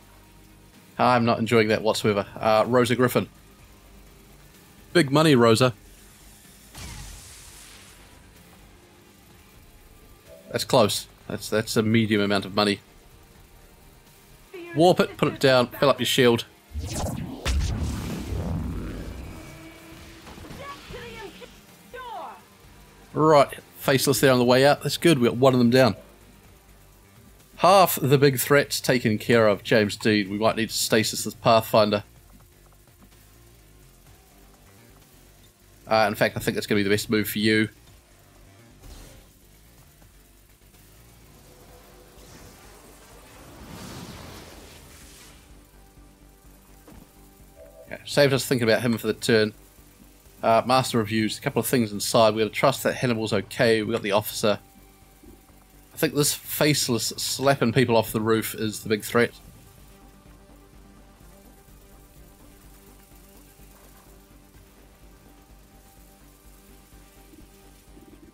I'm not enjoying that whatsoever. Rosa Griffin. Big money, Rosa. That's close. That's a medium amount of money. Warp it, put it down, fill up your shield. Right, faceless there on the way out. That's good, we got one of them down. Half the big threats taken care of, James Dean. We might need to stasis this Pathfinder. In fact, I think that's going to be the best move for you. Okay, saved us thinking about him for the turn. Master reviews, a couple of things inside. We're going to trust that Hannibal's okay. We got the officer. I think this faceless slapping people off the roof is the big threat.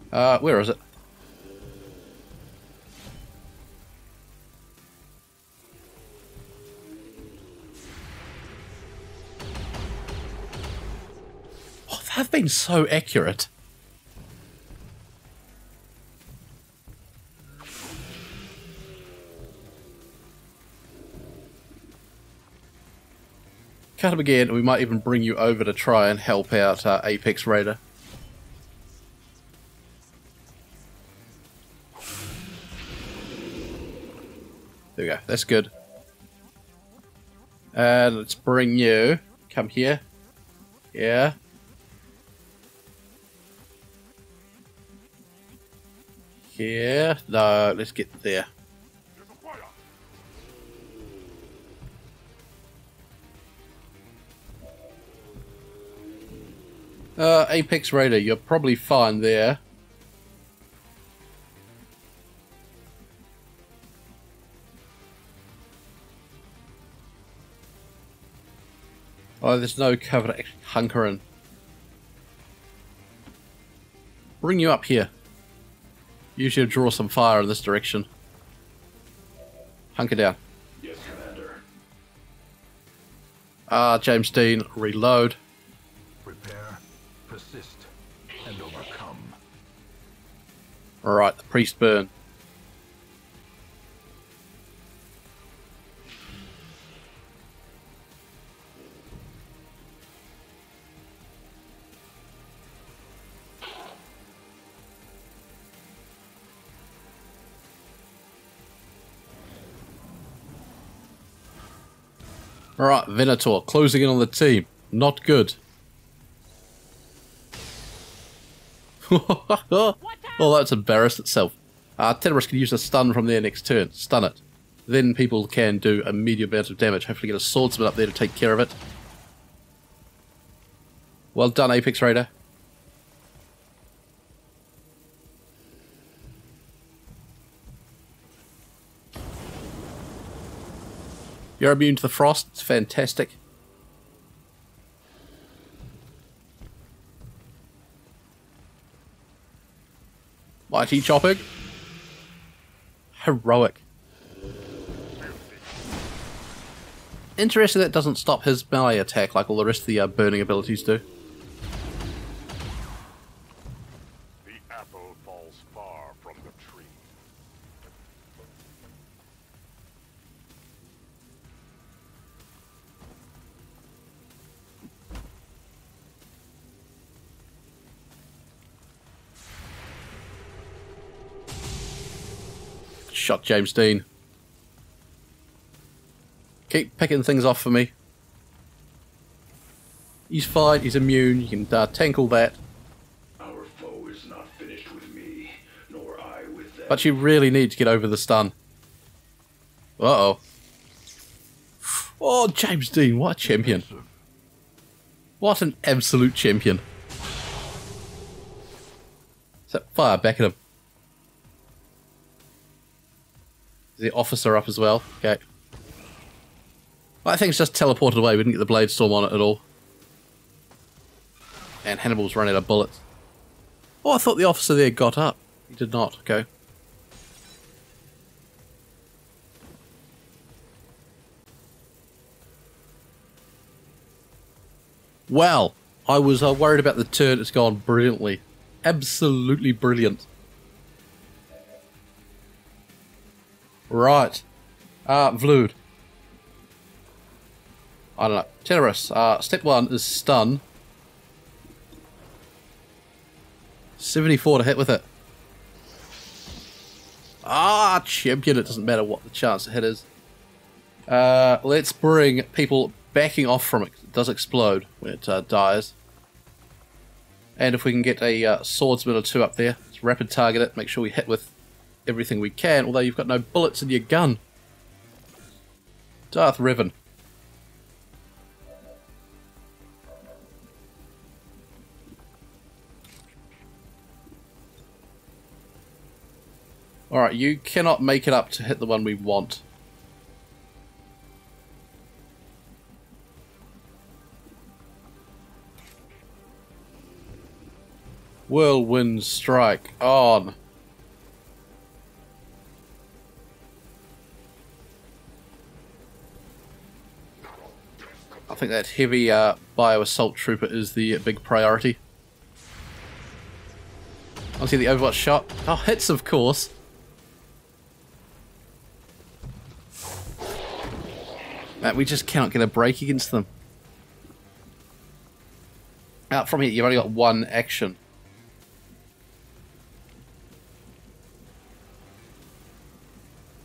Where is it? Oh, they've been so accurate. Cut him again, and we might even bring you over to try and help out Apex Raider. There we go, that's good. And let's bring you. Come here. Yeah. Here. No, let's get there. Apex Raider, you're probably fine there. Oh, there's no cover to actually hunker in. Bring you up here. Usually draw some fire in this direction. Hunker down. Yes, Commander. James Dean, reload. Prepare, persist, and overcome. Alright, the priest burn. Alright, Venator, closing in on the team. Not good. Well, that's embarrassed itself. Tenebrous can use a stun from their next turn. Stun it. Then people can do a medium amount of damage. Hopefully get a swordsman up there to take care of it. Well done, Apex Raider. You're immune to the frost. It's fantastic. Mighty chopping. Heroic. Interesting that doesn't stop his melee attack like all the rest of the burning abilities do. The apple falls far from the tree. Shot James Dean. Keep picking things off for me. He's fine, he's immune, you can tank all that. Our foe is not finished with me, nor I with them. But you really need to get over the stun. Uh-oh. Oh, James Dean, what a champion. What an absolute champion. So, fire back at him. Is the officer up as well? Okay. I think it's just teleported away. We didn't get the blade storm on it at all. And Hannibal's run out of bullets. Oh, I thought the officer there got up. He did not. Okay. Well, I was worried about the turn. It's gone brilliantly. Absolutely brilliant. Right. Vloed. I don't know. Terrorists. Step 1 is stun. 74 to hit with it. Champion. It doesn't matter what the chance to hit is. Let's bring people backing off from it. It does explode when it dies. And if we can get a swordsman or two up there, let's rapid target it. Make sure we hit with everything we can, although you've got no bullets in your gun. Darth Revan. Alright, you cannot make it up to hit the one we want. Whirlwind strike on. I think that heavy bio-assault trooper is the big priority. I'll see the Overwatch shot. Oh, hits, of course. Man, we just cannot get a break against them. Out from here, you've only got one action.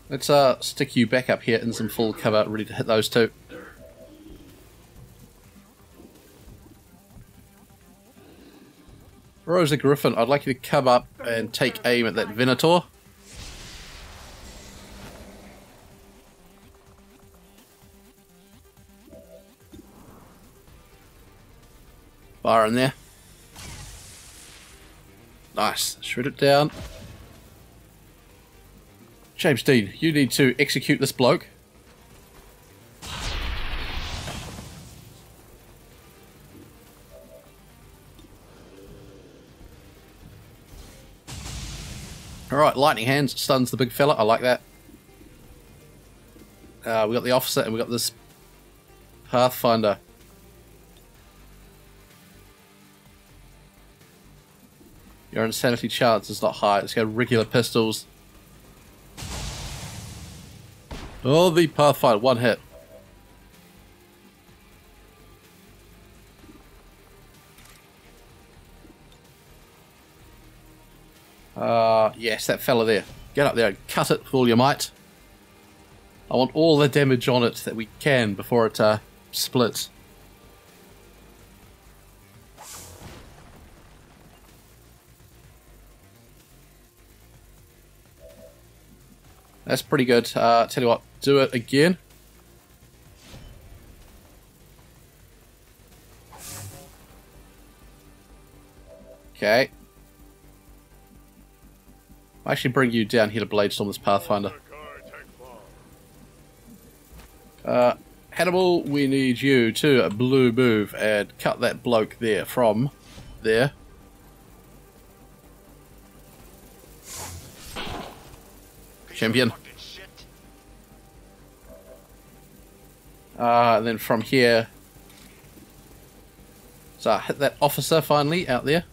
Let's stick you back up here in some full cover, ready to hit those two. Rosa Griffin, I'd like you to come up and take aim at that Venator. Fire in there. Nice. Shoot it down. James Dean, you need to execute this bloke. Alright, lightning hands stuns the big fella. I like that. We got the officer and we got this Pathfinder. Your insanity chance is not high. Let's go regular pistols. Oh, the Pathfinder, one hit. Yes, that fella there. Get up there and cut it with all your might. I want all the damage on it that we can before it splits. That's pretty good. Tell you what, do it again. Okay. I'll actually bring you down here to Bladestorm this Pathfinder. Hannibal, we need you to blue move and cut that bloke there from there. Champion. And then from here, so hit that officer finally out there.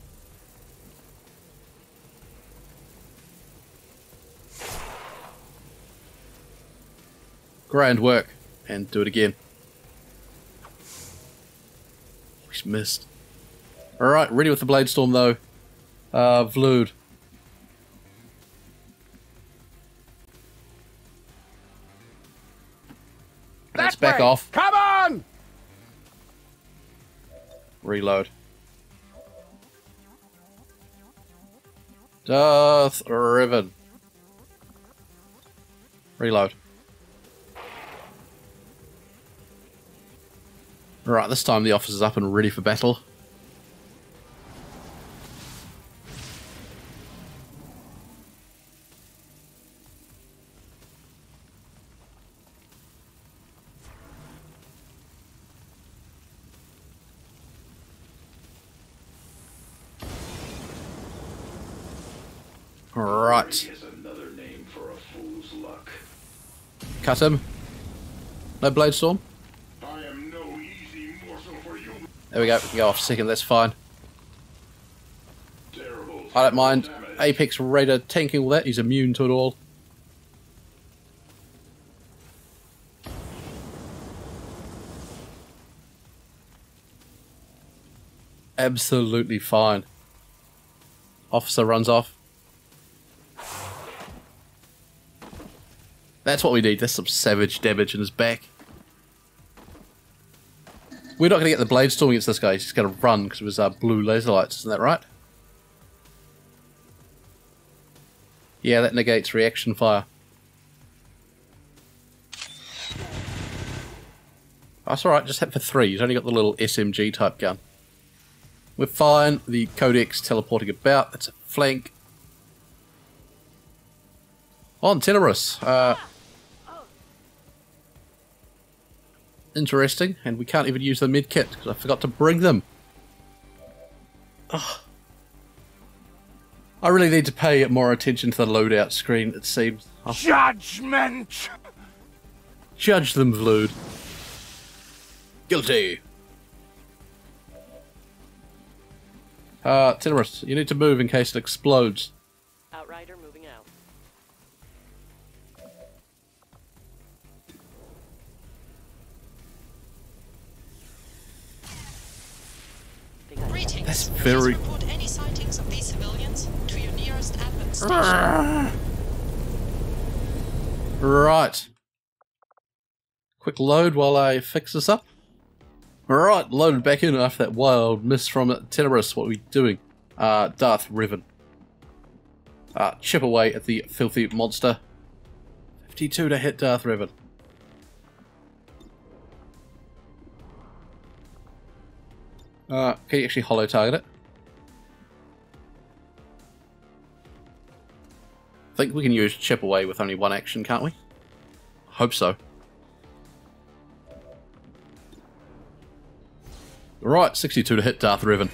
Grand work, and do it again. We missed. Alright, ready with the Bladestorm though. Vloed. Let's back off. Come on! Reload. Darth Revan. Reload. Right, this time the officer's up and ready for battle. Right. Is another name for a fool's luck. Cut him. No blade storm. I am no easy morsel for you. There we go. We can go off second. That's fine. Terrible. I don't mind. damage. Apex Raider tanking all that. He's immune to it all. Absolutely fine. Officer runs off. That's what we need. There's some savage damage in his back. We're not going to get the blade storm against this guy. He's just going to run because of his blue laser lights. Isn't that right? Yeah, that negates reaction fire. That's alright, just hit for 3. He's only got the little SMG type gun. We're fine. The Codex teleporting about. That's a flank. On Tenebrous. Interesting. And we can't even use the med kit because I forgot to bring them. Ugh. I really need to pay more attention to the loadout screen, it seems. Judgment! Judge them, Vlood. Guilty. Tenebrous, you need to move in case it explodes. Outrider moving out. Greetings. That's very- Please report any sightings of these civilians to your nearest admin station. Right. Quick load while I fix this up. Alright, loaded back in after that wild miss from Tenebrous. What are we doing? Darth Revan. Chip away at the filthy monster. 52 to hit Darth Revan. Can you actually holo target it? I think we can use chip away with only one action, can't we? Hope so. Right, 62 to hit Darth Revan.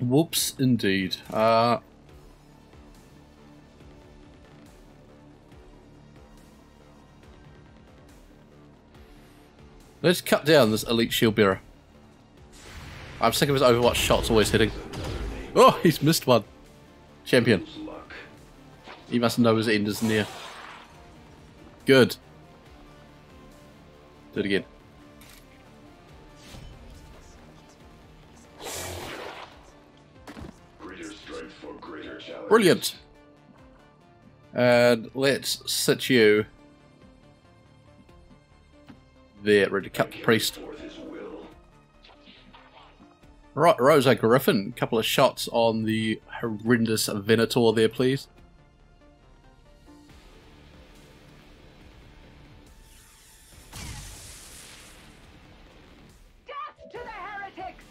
Whoops, indeed. Let's cut down this elite shield bearer. I'm sick of his Overwatch shots always hitting. Oh, he's missed one. Champion. He must know his end is near. Good. Do it again. Greater strength for greater challenge. Brilliant. And let's sit you there, ready to cut the priest. Forth his will. Right, Rosa Griffin. A couple of shots on the horrendous Venator there, please. Death to the heretics!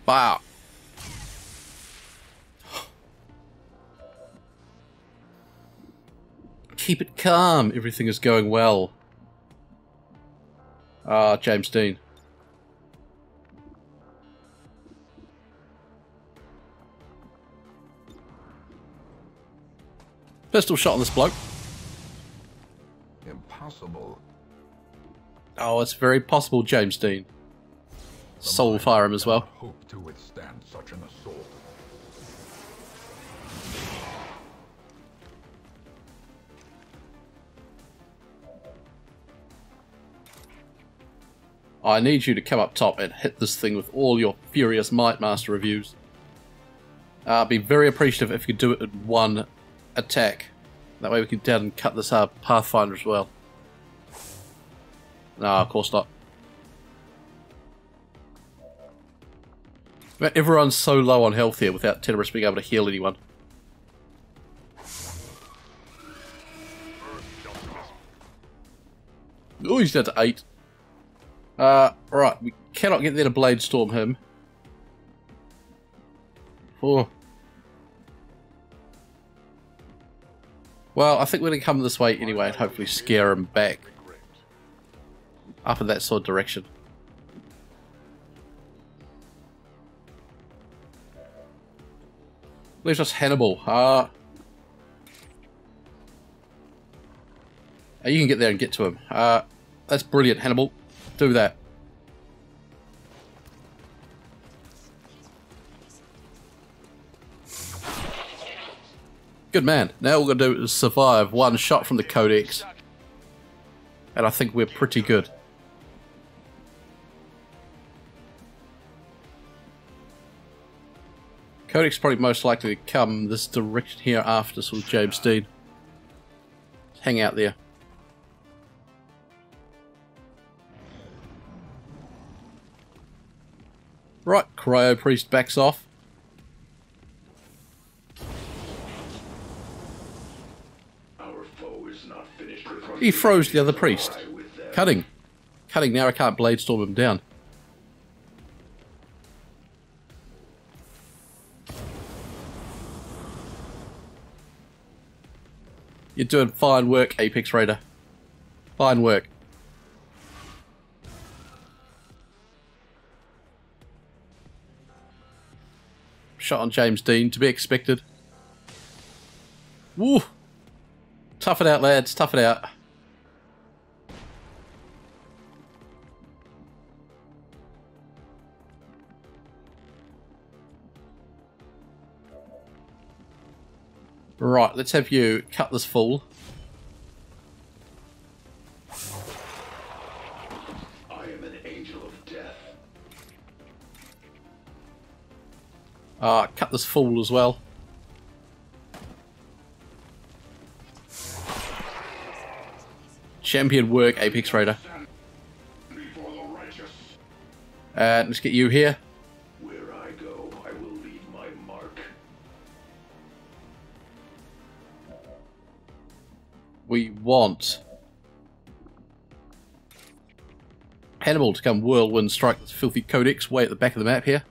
Wow. Keep it calm. Everything is going well. James Dean. Pistol shot on this bloke. Impossible. Oh, it's very possible, James Dean. Soul fire him as well. Hope to withstand such an assault. I need you to come up top and hit this thing with all your furious Might Master reviews. I'd be very appreciative if you could do it in one attack. That way we can down and cut this Pathfinder as well. No, of course not. But everyone's so low on health here without Tenebrous being able to heal anyone. Oh, he's down to 8. Right, we cannot get there to Blade Storm him. Oh. Well, I think we're going to come this way anyway and hopefully scare him back. Up in that sort of direction. Leaves us Hannibal. You can get there and get to him. That's brilliant, Hannibal. Do that. Good man. Now all we're going to do is survive one shot from the Codex. And I think we're pretty good. Codex probably most likely to come this direction here after us with James Dean. Hang out there. Right, Cryo Priest backs off. Our foe is not finished. He froze the other priest. Cutting. Cutting now, I can't bladestorm him down. You're doing fine work, Apex Raider. Fine work. Shot on James Dean, to be expected. Woo! Tough it out, lads. Tough it out. Right, let's have you cut this fool. I am an angel of death. Cut this fool as well. Champion work, Apex Raider. Before the righteous. And let's get you here. Where I go, I will leave my mark. We want Hannibal to come whirlwind strike this filthy Codex way at the back of the map here.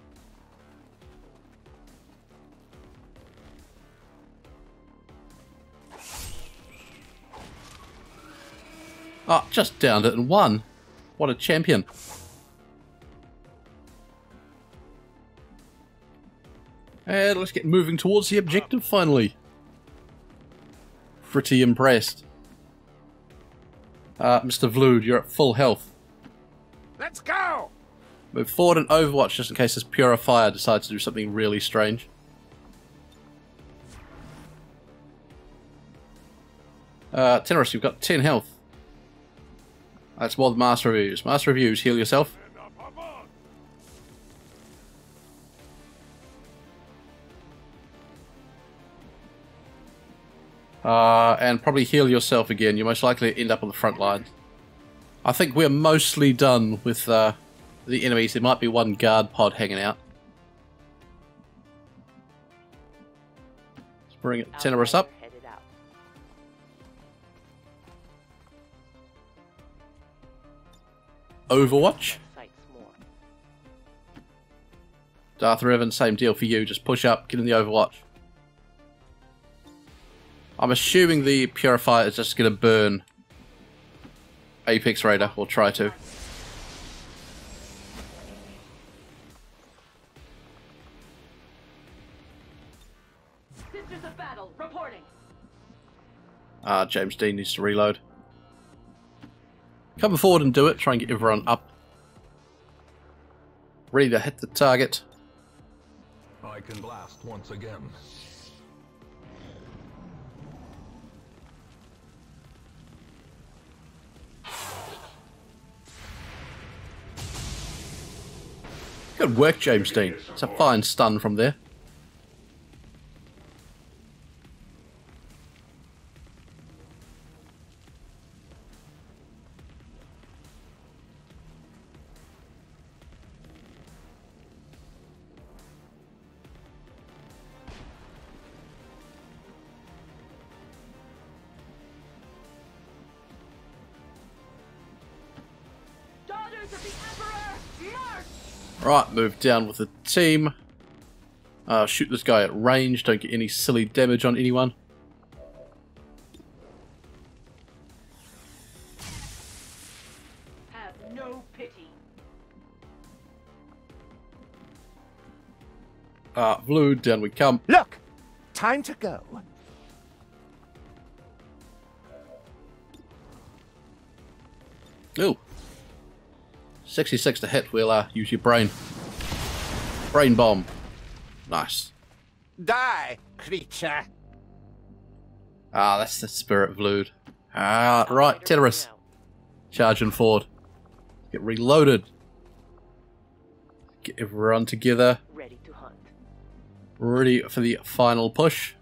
Ah, just downed it and won. What a champion. And let's get moving towards the objective finally. Pretty impressed. Mr. Vlood, you're at full health. Let's go! Move forward and Overwatch just in case this Purifier decides to do something really strange. Tenorus, you've got 10 health. That's more than Master Reviews. Master Reviews, heal yourself. And probably heal yourself again. You're most likely to end up on the front line. I think we're mostly done with the enemies. There might be one guard pod hanging out. Let's bring Tenorus up. Overwatch. Darth Revan, same deal for you. Just push up, get in the Overwatch. I'm assuming the Purifier is just going to burn Apex Raider, or try to. Sisters of battle, reporting. James Dean needs to reload. Come forward and do it. Try and get everyone up. Ready to hit the target. I can blast once again. Good work, James Dean. It's a fine stun from there. Daughters of the Emperor, march! Right, move down with the team. Shoot this guy at range. Don't get any silly damage on anyone. Have no pity. Blue, down we come. Look! time to go. Ooh. 66 to hit. We'll use your brain. Brain bomb. Nice. Die, creature. Ah, that's the spirit of Lude. Ah, right, Tenorus. Charging forward. Get reloaded. Get everyone together. Ready to hunt. Ready for the final push.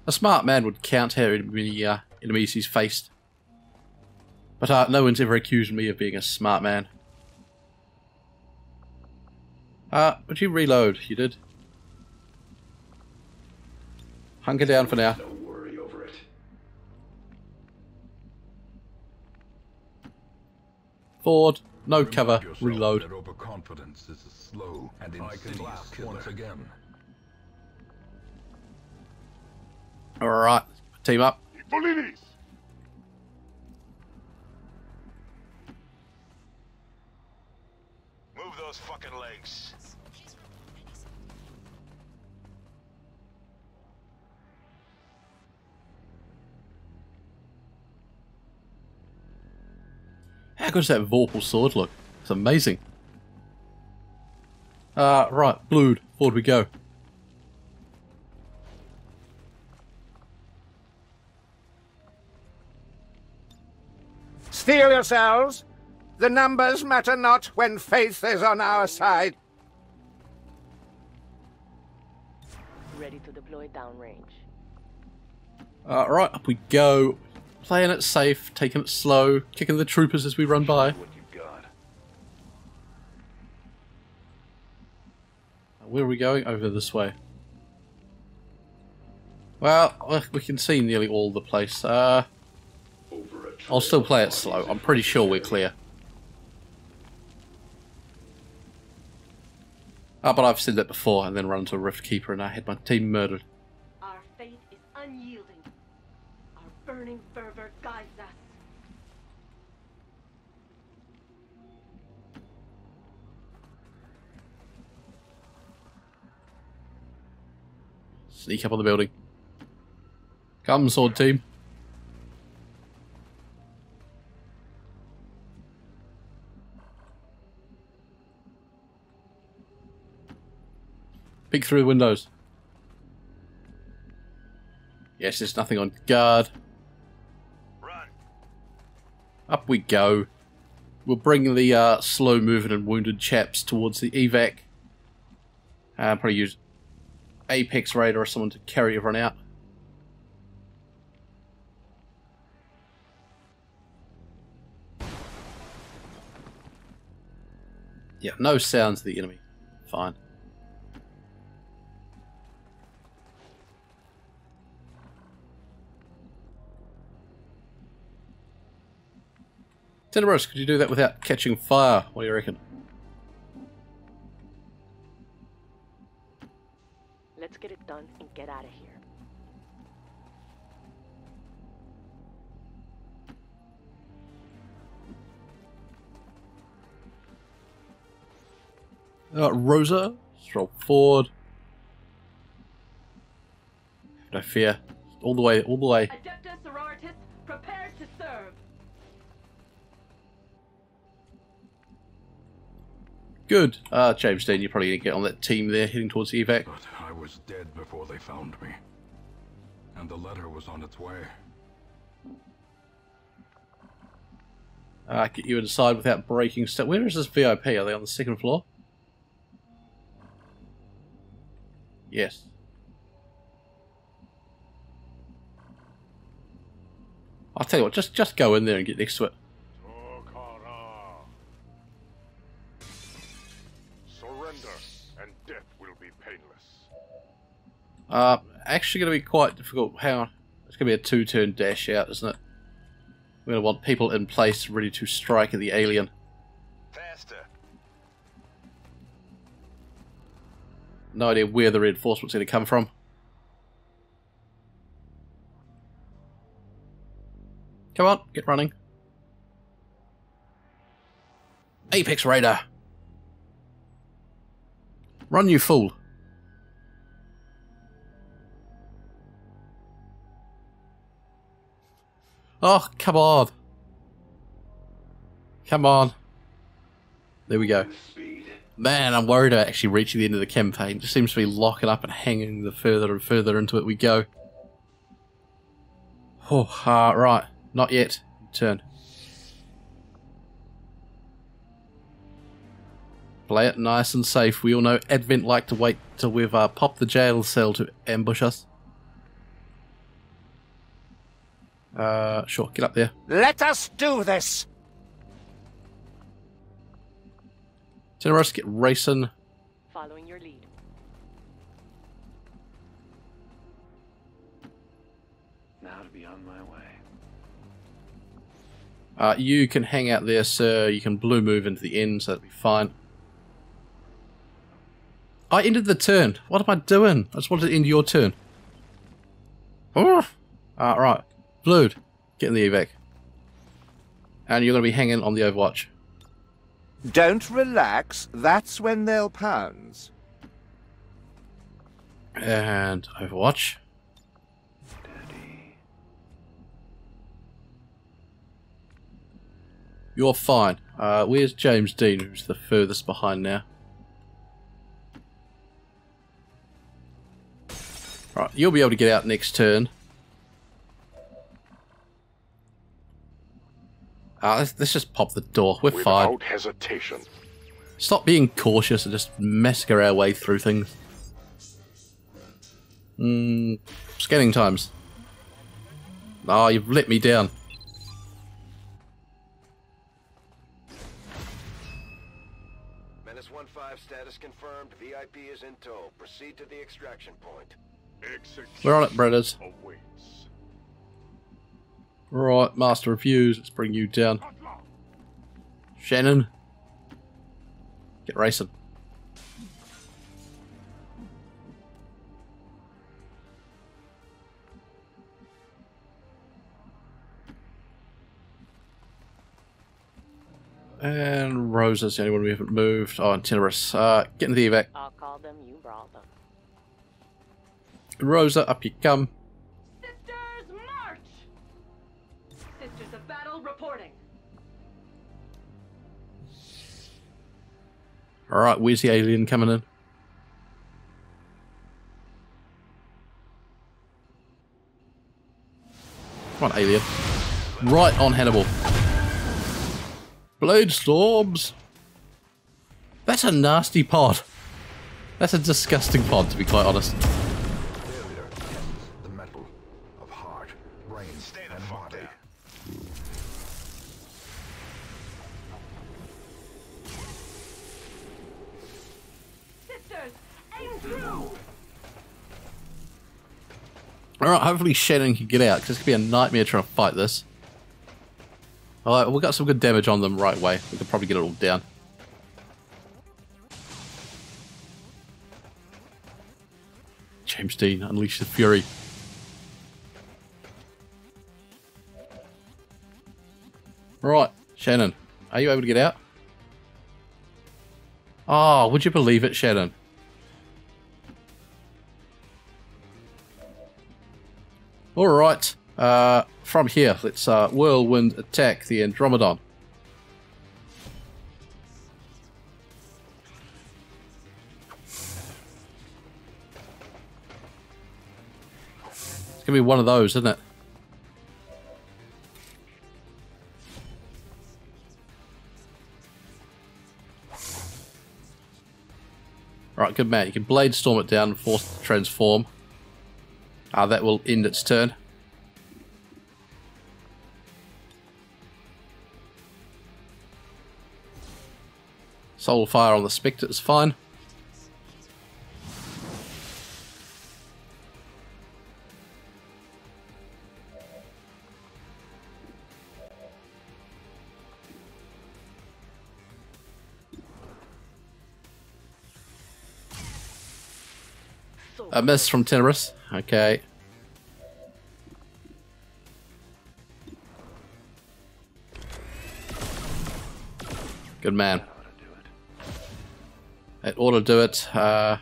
A smart man would count how many enemies he's faced. But no one's ever accused me of being a smart man. Would you reload? You did. Hunker down for now. Don't worry over it. Forward. No cover. Remind yourself Reload. that overconfidence is a slow and insidious killer. Once again. Alright. Team up. Police! Move those fucking legs. Please report any sightings. How good does that Vorpal sword look? It's amazing. Right. Blued. Forward we go. Steel yourselves. The numbers matter not when faith is on our side. Ready to deploy downrange. Right. Up we go. Playing it safe. Taking it slow. Kicking the troopers as we run by. What you got? Where are we going? Over this way. Well, we can see nearly all the place. I'll still play it slow. I'm pretty sure we're clear. But I've said that before and then run into a Rift Keeper and I had my team murdered. Our faith is unyielding. Our burning fervor guides us. Sneak up on the building. Come, sword team. Peek through the windows. Yes, there's nothing on guard. Run. Up we go. We'll bring the slow moving and wounded chaps towards the evac. Probably use Apex Raider or someone to carry everyone out. Yeah, no sounds of the enemy. Fine. Teneros, could you do that without catching fire? What do you reckon? Let's get it done and get out of here. Rosa, stroll forward. No fear. All the way, all the way. Adeptus sororitas, prepare to serve. Good. James Dean, you're probably going to get on that team there heading towards the evac. But I was dead before they found me. And the letter was on its way. Get you inside without breaking stuff. Where is this VIP? Are they on the second floor? Yes. I'll tell you what, just go in there and get next to it. Surrender, and death will be painless. Actually going to be quite difficult. Hang on. It's going to be a two-turn dash out, isn't it? We're going to want people in place ready to strike at the alien. Faster. No idea where the reinforcement's going to come from. Come on, get running. Apex Raider. Run, you fool. Oh, come on. Come on. There we go. Man, I'm worried about actually reaching the end of the campaign. It just seems to be locking up and hanging the further and further into it we go. Oh, right. Not yet. Turn. Play it nice and safe. We all know Advent like to wait till we've popped the jail cell to ambush us. Sure, get up there. Let us do this! Generous, get racing. Following your lead. Now to be on my way. You can hang out there, sir. You can blue move into the end, so that'll be fine. I ended the turn. What am I doing? I just wanted to end your turn. Right. Blued. Get in the evac. And you're going to be hanging on the overwatch. Don't relax, that's when they'll pounce. And overwatch. You're fine. Where's James Dean, who's the furthest behind now? Right, you'll be able to get out next turn. Let's just pop the door. We're fine. Without hesitation. Stop being cautious and just massacre our way through things. Scanning times. Ah, you've let me down. Menace 1-5 status confirmed. VIP is in tow. Proceed to the extraction point. We're on it, brothers. Awaits. Right, Master Reviews, let's bring you down. Shannon. Get racing. And Rosa's the only one we haven't moved. Oh, and Teneris. Get into the evac. I'll call them, you brought them. Rosa, up you come. Sisters, march! Sisters of battle reporting. Alright, where's the alien coming in? Come on, alien. Right on Hannibal. Blade storms. That's a nasty pod. That's a disgusting pod, to be quite honest. Failure ends the metal of heart, brain, and body. Sisters, aim through! Alright, hopefully Shannon can get out, because it's going to be a nightmare trying to fight this. Alright, we got some good damage on them right way. We can probably get it all down. James Dean, unleash the fury. Right, Shannon, are you able to get out? Oh, would you believe it, Shannon? Alright, from here, let's whirlwind attack the Andromedon. It's gonna be one of those, isn't it? Alright, good man. You can blade storm it down and force it to transform. That will end its turn. Soul Fire on the Spectre is fine. A miss from Teneris. Okay. Good man. It ought to do it. That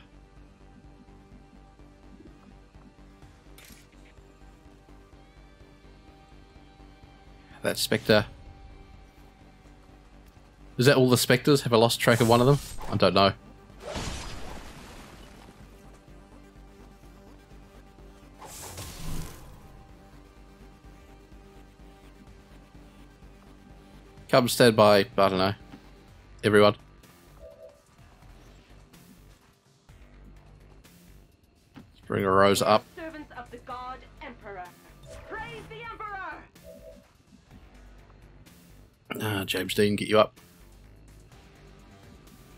Spectre. Is that all the Spectres? Have I lost track of one of them? I don't know. Come stand by, I don't know, everyone. Let's bring a rose up. Servants of the God Emperor. Praise the Emperor! James Dean, get you up.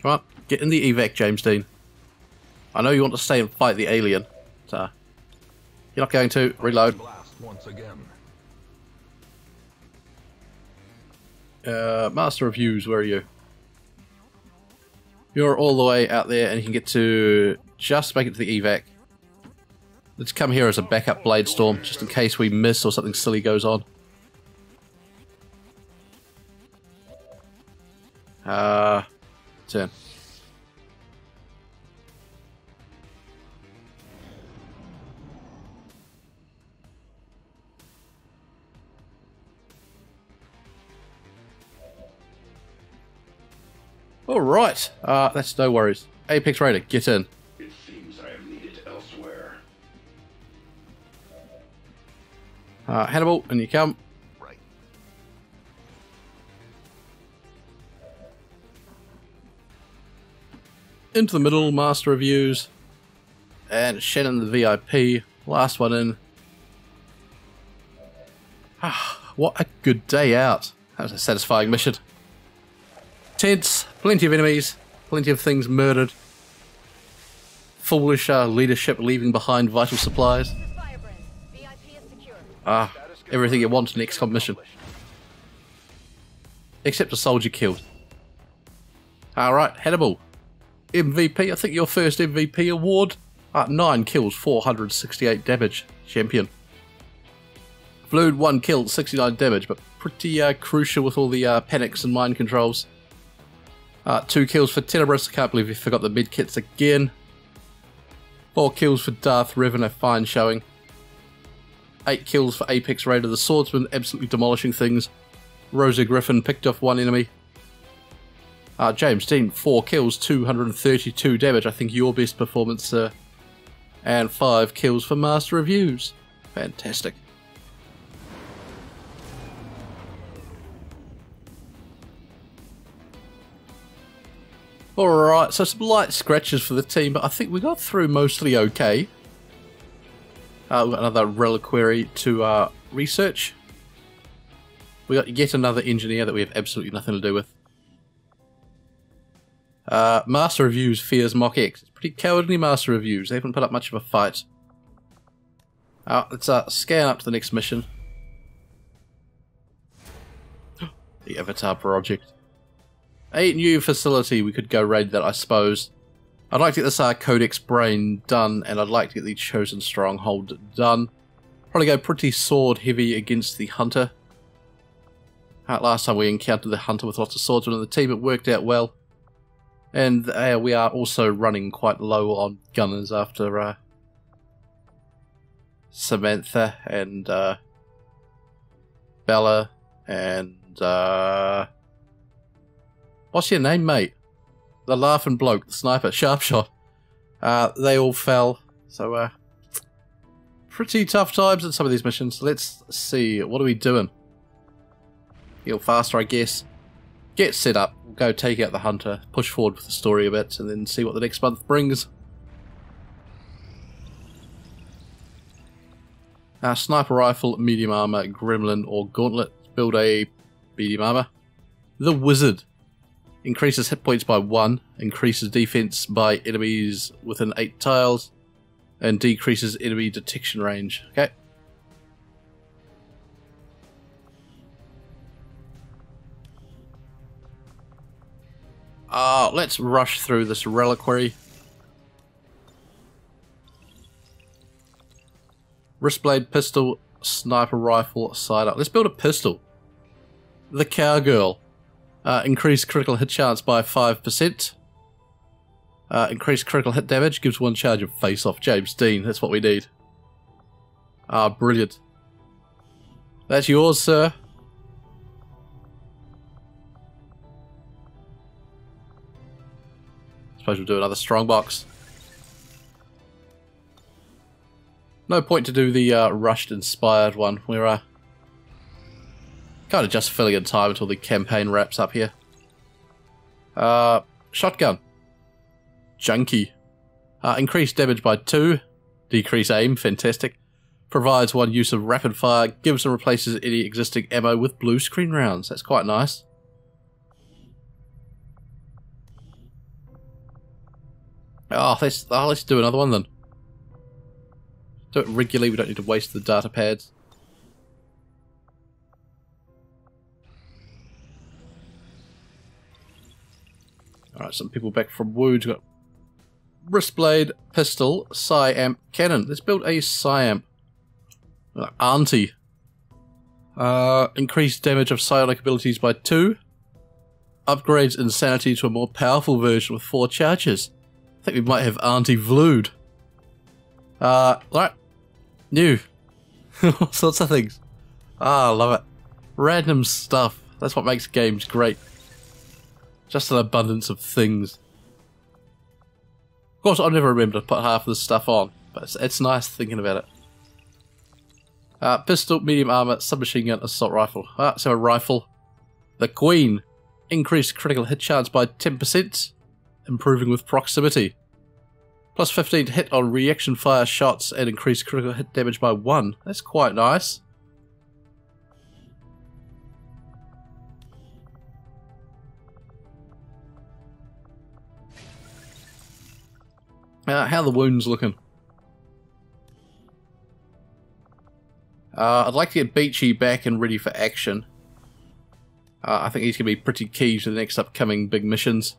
Come on, get in the evac, James Dean. I know you want to stay and fight the alien, so you're not going to. Reload. Blast once again. Master of Views, where are you? You're all the way out there and you can get to just make it to the evac. Let's come here as a backup blade storm, just in case we miss or something silly goes on. Turn. Alright, that's no worries. Apex Raider, get in. It seems I am needed elsewhere. Hannibal, and you come. Right. Into the middle, Master Reviews. And Shannon the VIP. Last one in. What a good day out. That was a satisfying mission. Tense, plenty of enemies, plenty of things murdered. Foolish leadership leaving behind vital supplies. Everything you want in an XCOM mission. Except a soldier killed. Alright, Hannibal. MVP, I think your first MVP award. 9 kills, 468 damage. Champion. Flood, 1 kill, 69 damage, but pretty crucial with all the panics and mind controls. 2 kills for Tenebris, I can't believe you forgot the medkits again. 4 kills for Darth Revan, a fine showing. 8 kills for Apex Raider the Swordsman, absolutely demolishing things. Rosa Griffin picked off 1 enemy. James Dean, 4 kills, 232 damage, I think your best performance, sir. And 5 kills for Master Reviews. Fantastic. Alright, so some light scratches for the team, but I think we got through mostly okay. We've got another reliquary to research. We got yet another engineer that we have absolutely nothing to do with. Master Reviews fears Mach X. It's pretty cowardly Master Reviews. They haven't put up much of a fight. Let's scan up to the next mission. The Avatar Project. A new facility, we could go raid that, I suppose. I'd like to get this Codex Brain done, and I'd like to get the Chosen Stronghold done. Probably go pretty sword heavy against the Hunter. Last time we encountered the Hunter with lots of swordsmen in the team, it worked out well. And we are also running quite low on gunners after Samantha and Bella and what's your name, mate? The laughing bloke, the sniper, Sharpshot. They all fell, so pretty tough times in some of these missions. Let's see, what are we doing? Heal faster, I guess. Get set up, we'll go take out the Hunter, push forward with the story a bit, and then see what the next month brings. Sniper rifle, medium armor, gremlin, or gauntlet. Build a medium armor. The Wizard. Increases hit points by 1, increases defense by enemies within 8 tiles, and decreases enemy detection range. Okay. Let's rush through this reliquary. Wristblade, pistol, sniper rifle, sidearm. Let's build a pistol. The Cowgirl. Increase critical hit chance by 5%. Increased critical hit damage, gives 1 charge of face off. James Dean, that's what we need. Ah, brilliant. That's yours, sir. Suppose we'll do another strongbox. No point to do the rushed inspired one. We're kind of just filling in time until the campaign wraps up here. Shotgun. Junkie. Increased damage by 2. Decrease aim. Fantastic. Provides 1 use of rapid fire. Gives and replaces any existing ammo with blue screen rounds. That's quite nice. Oh, let's do another one then. Do it regularly, we don't need to waste the data pads. Alright, some people back from Wood. Got wristblade, pistol, Psy-amp, cannon. Let's build a Psy-amp. Auntie. Increased damage of psionic abilities by 2. Upgrades insanity to a more powerful version with 4 charges. I think we might have Auntie Vlood. Right. New. All sorts of things. Ah, I love it. Random stuff. That's what makes games great. Just an abundance of things. Of course, I'll never remember to put half of this stuff on, but it's nice thinking about it. Pistol, medium armor, submachine gun, assault rifle. So a rifle. The Queen. Increased critical hit chance by 10%. Improving with proximity. Plus 15 to hit on reaction fire shots and increased critical hit damage by 1. That's quite nice. How are the wounds looking? I'd like to get Beachy back and ready for action. I think he's going to be pretty key to the next upcoming big missions.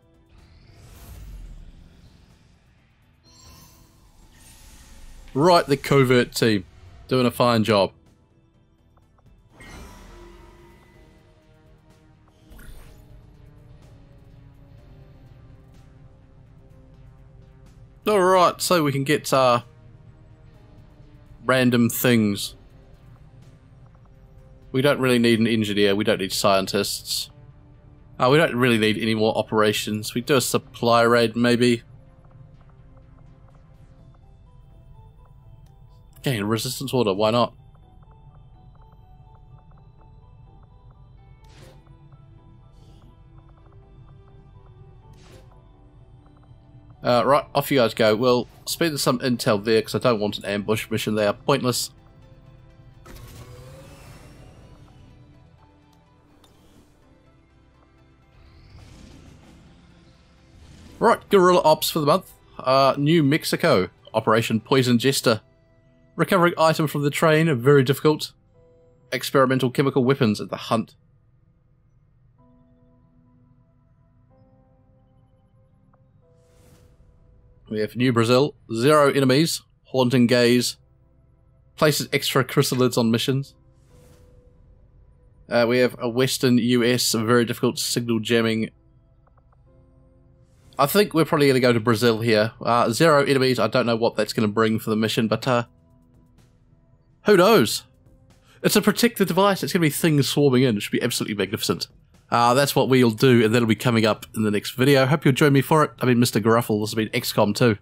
Right, the covert team. Doing a fine job. Alright, so we can get random things. We don't really need an engineer, we don't need scientists. We don't really need any more operations. We do a supply raid, maybe. Okay, resistance order, why not? Right, off you guys go. We'll spend some intel there because I don't want an ambush mission. They are pointless. Right, guerrilla ops for the month. New Mexico, Operation Poison Jester. Recovering item from the train, very difficult. Experimental chemical weapons at the hunt. We have New Brazil, 0 enemies, haunting gaze. Places extra chrysalids on missions. We have a Western US, very difficult signal jamming. I think we're probably going to go to Brazil here. 0 enemies, I don't know what that's going to bring for the mission, but who knows? It's a protect the device, it's going to be things swarming in, it should be absolutely magnificent. That's what we'll do, and that'll be coming up in the next video. Hope you'll join me for it. I've been Mr. Gruffle, this has been XCOM 2.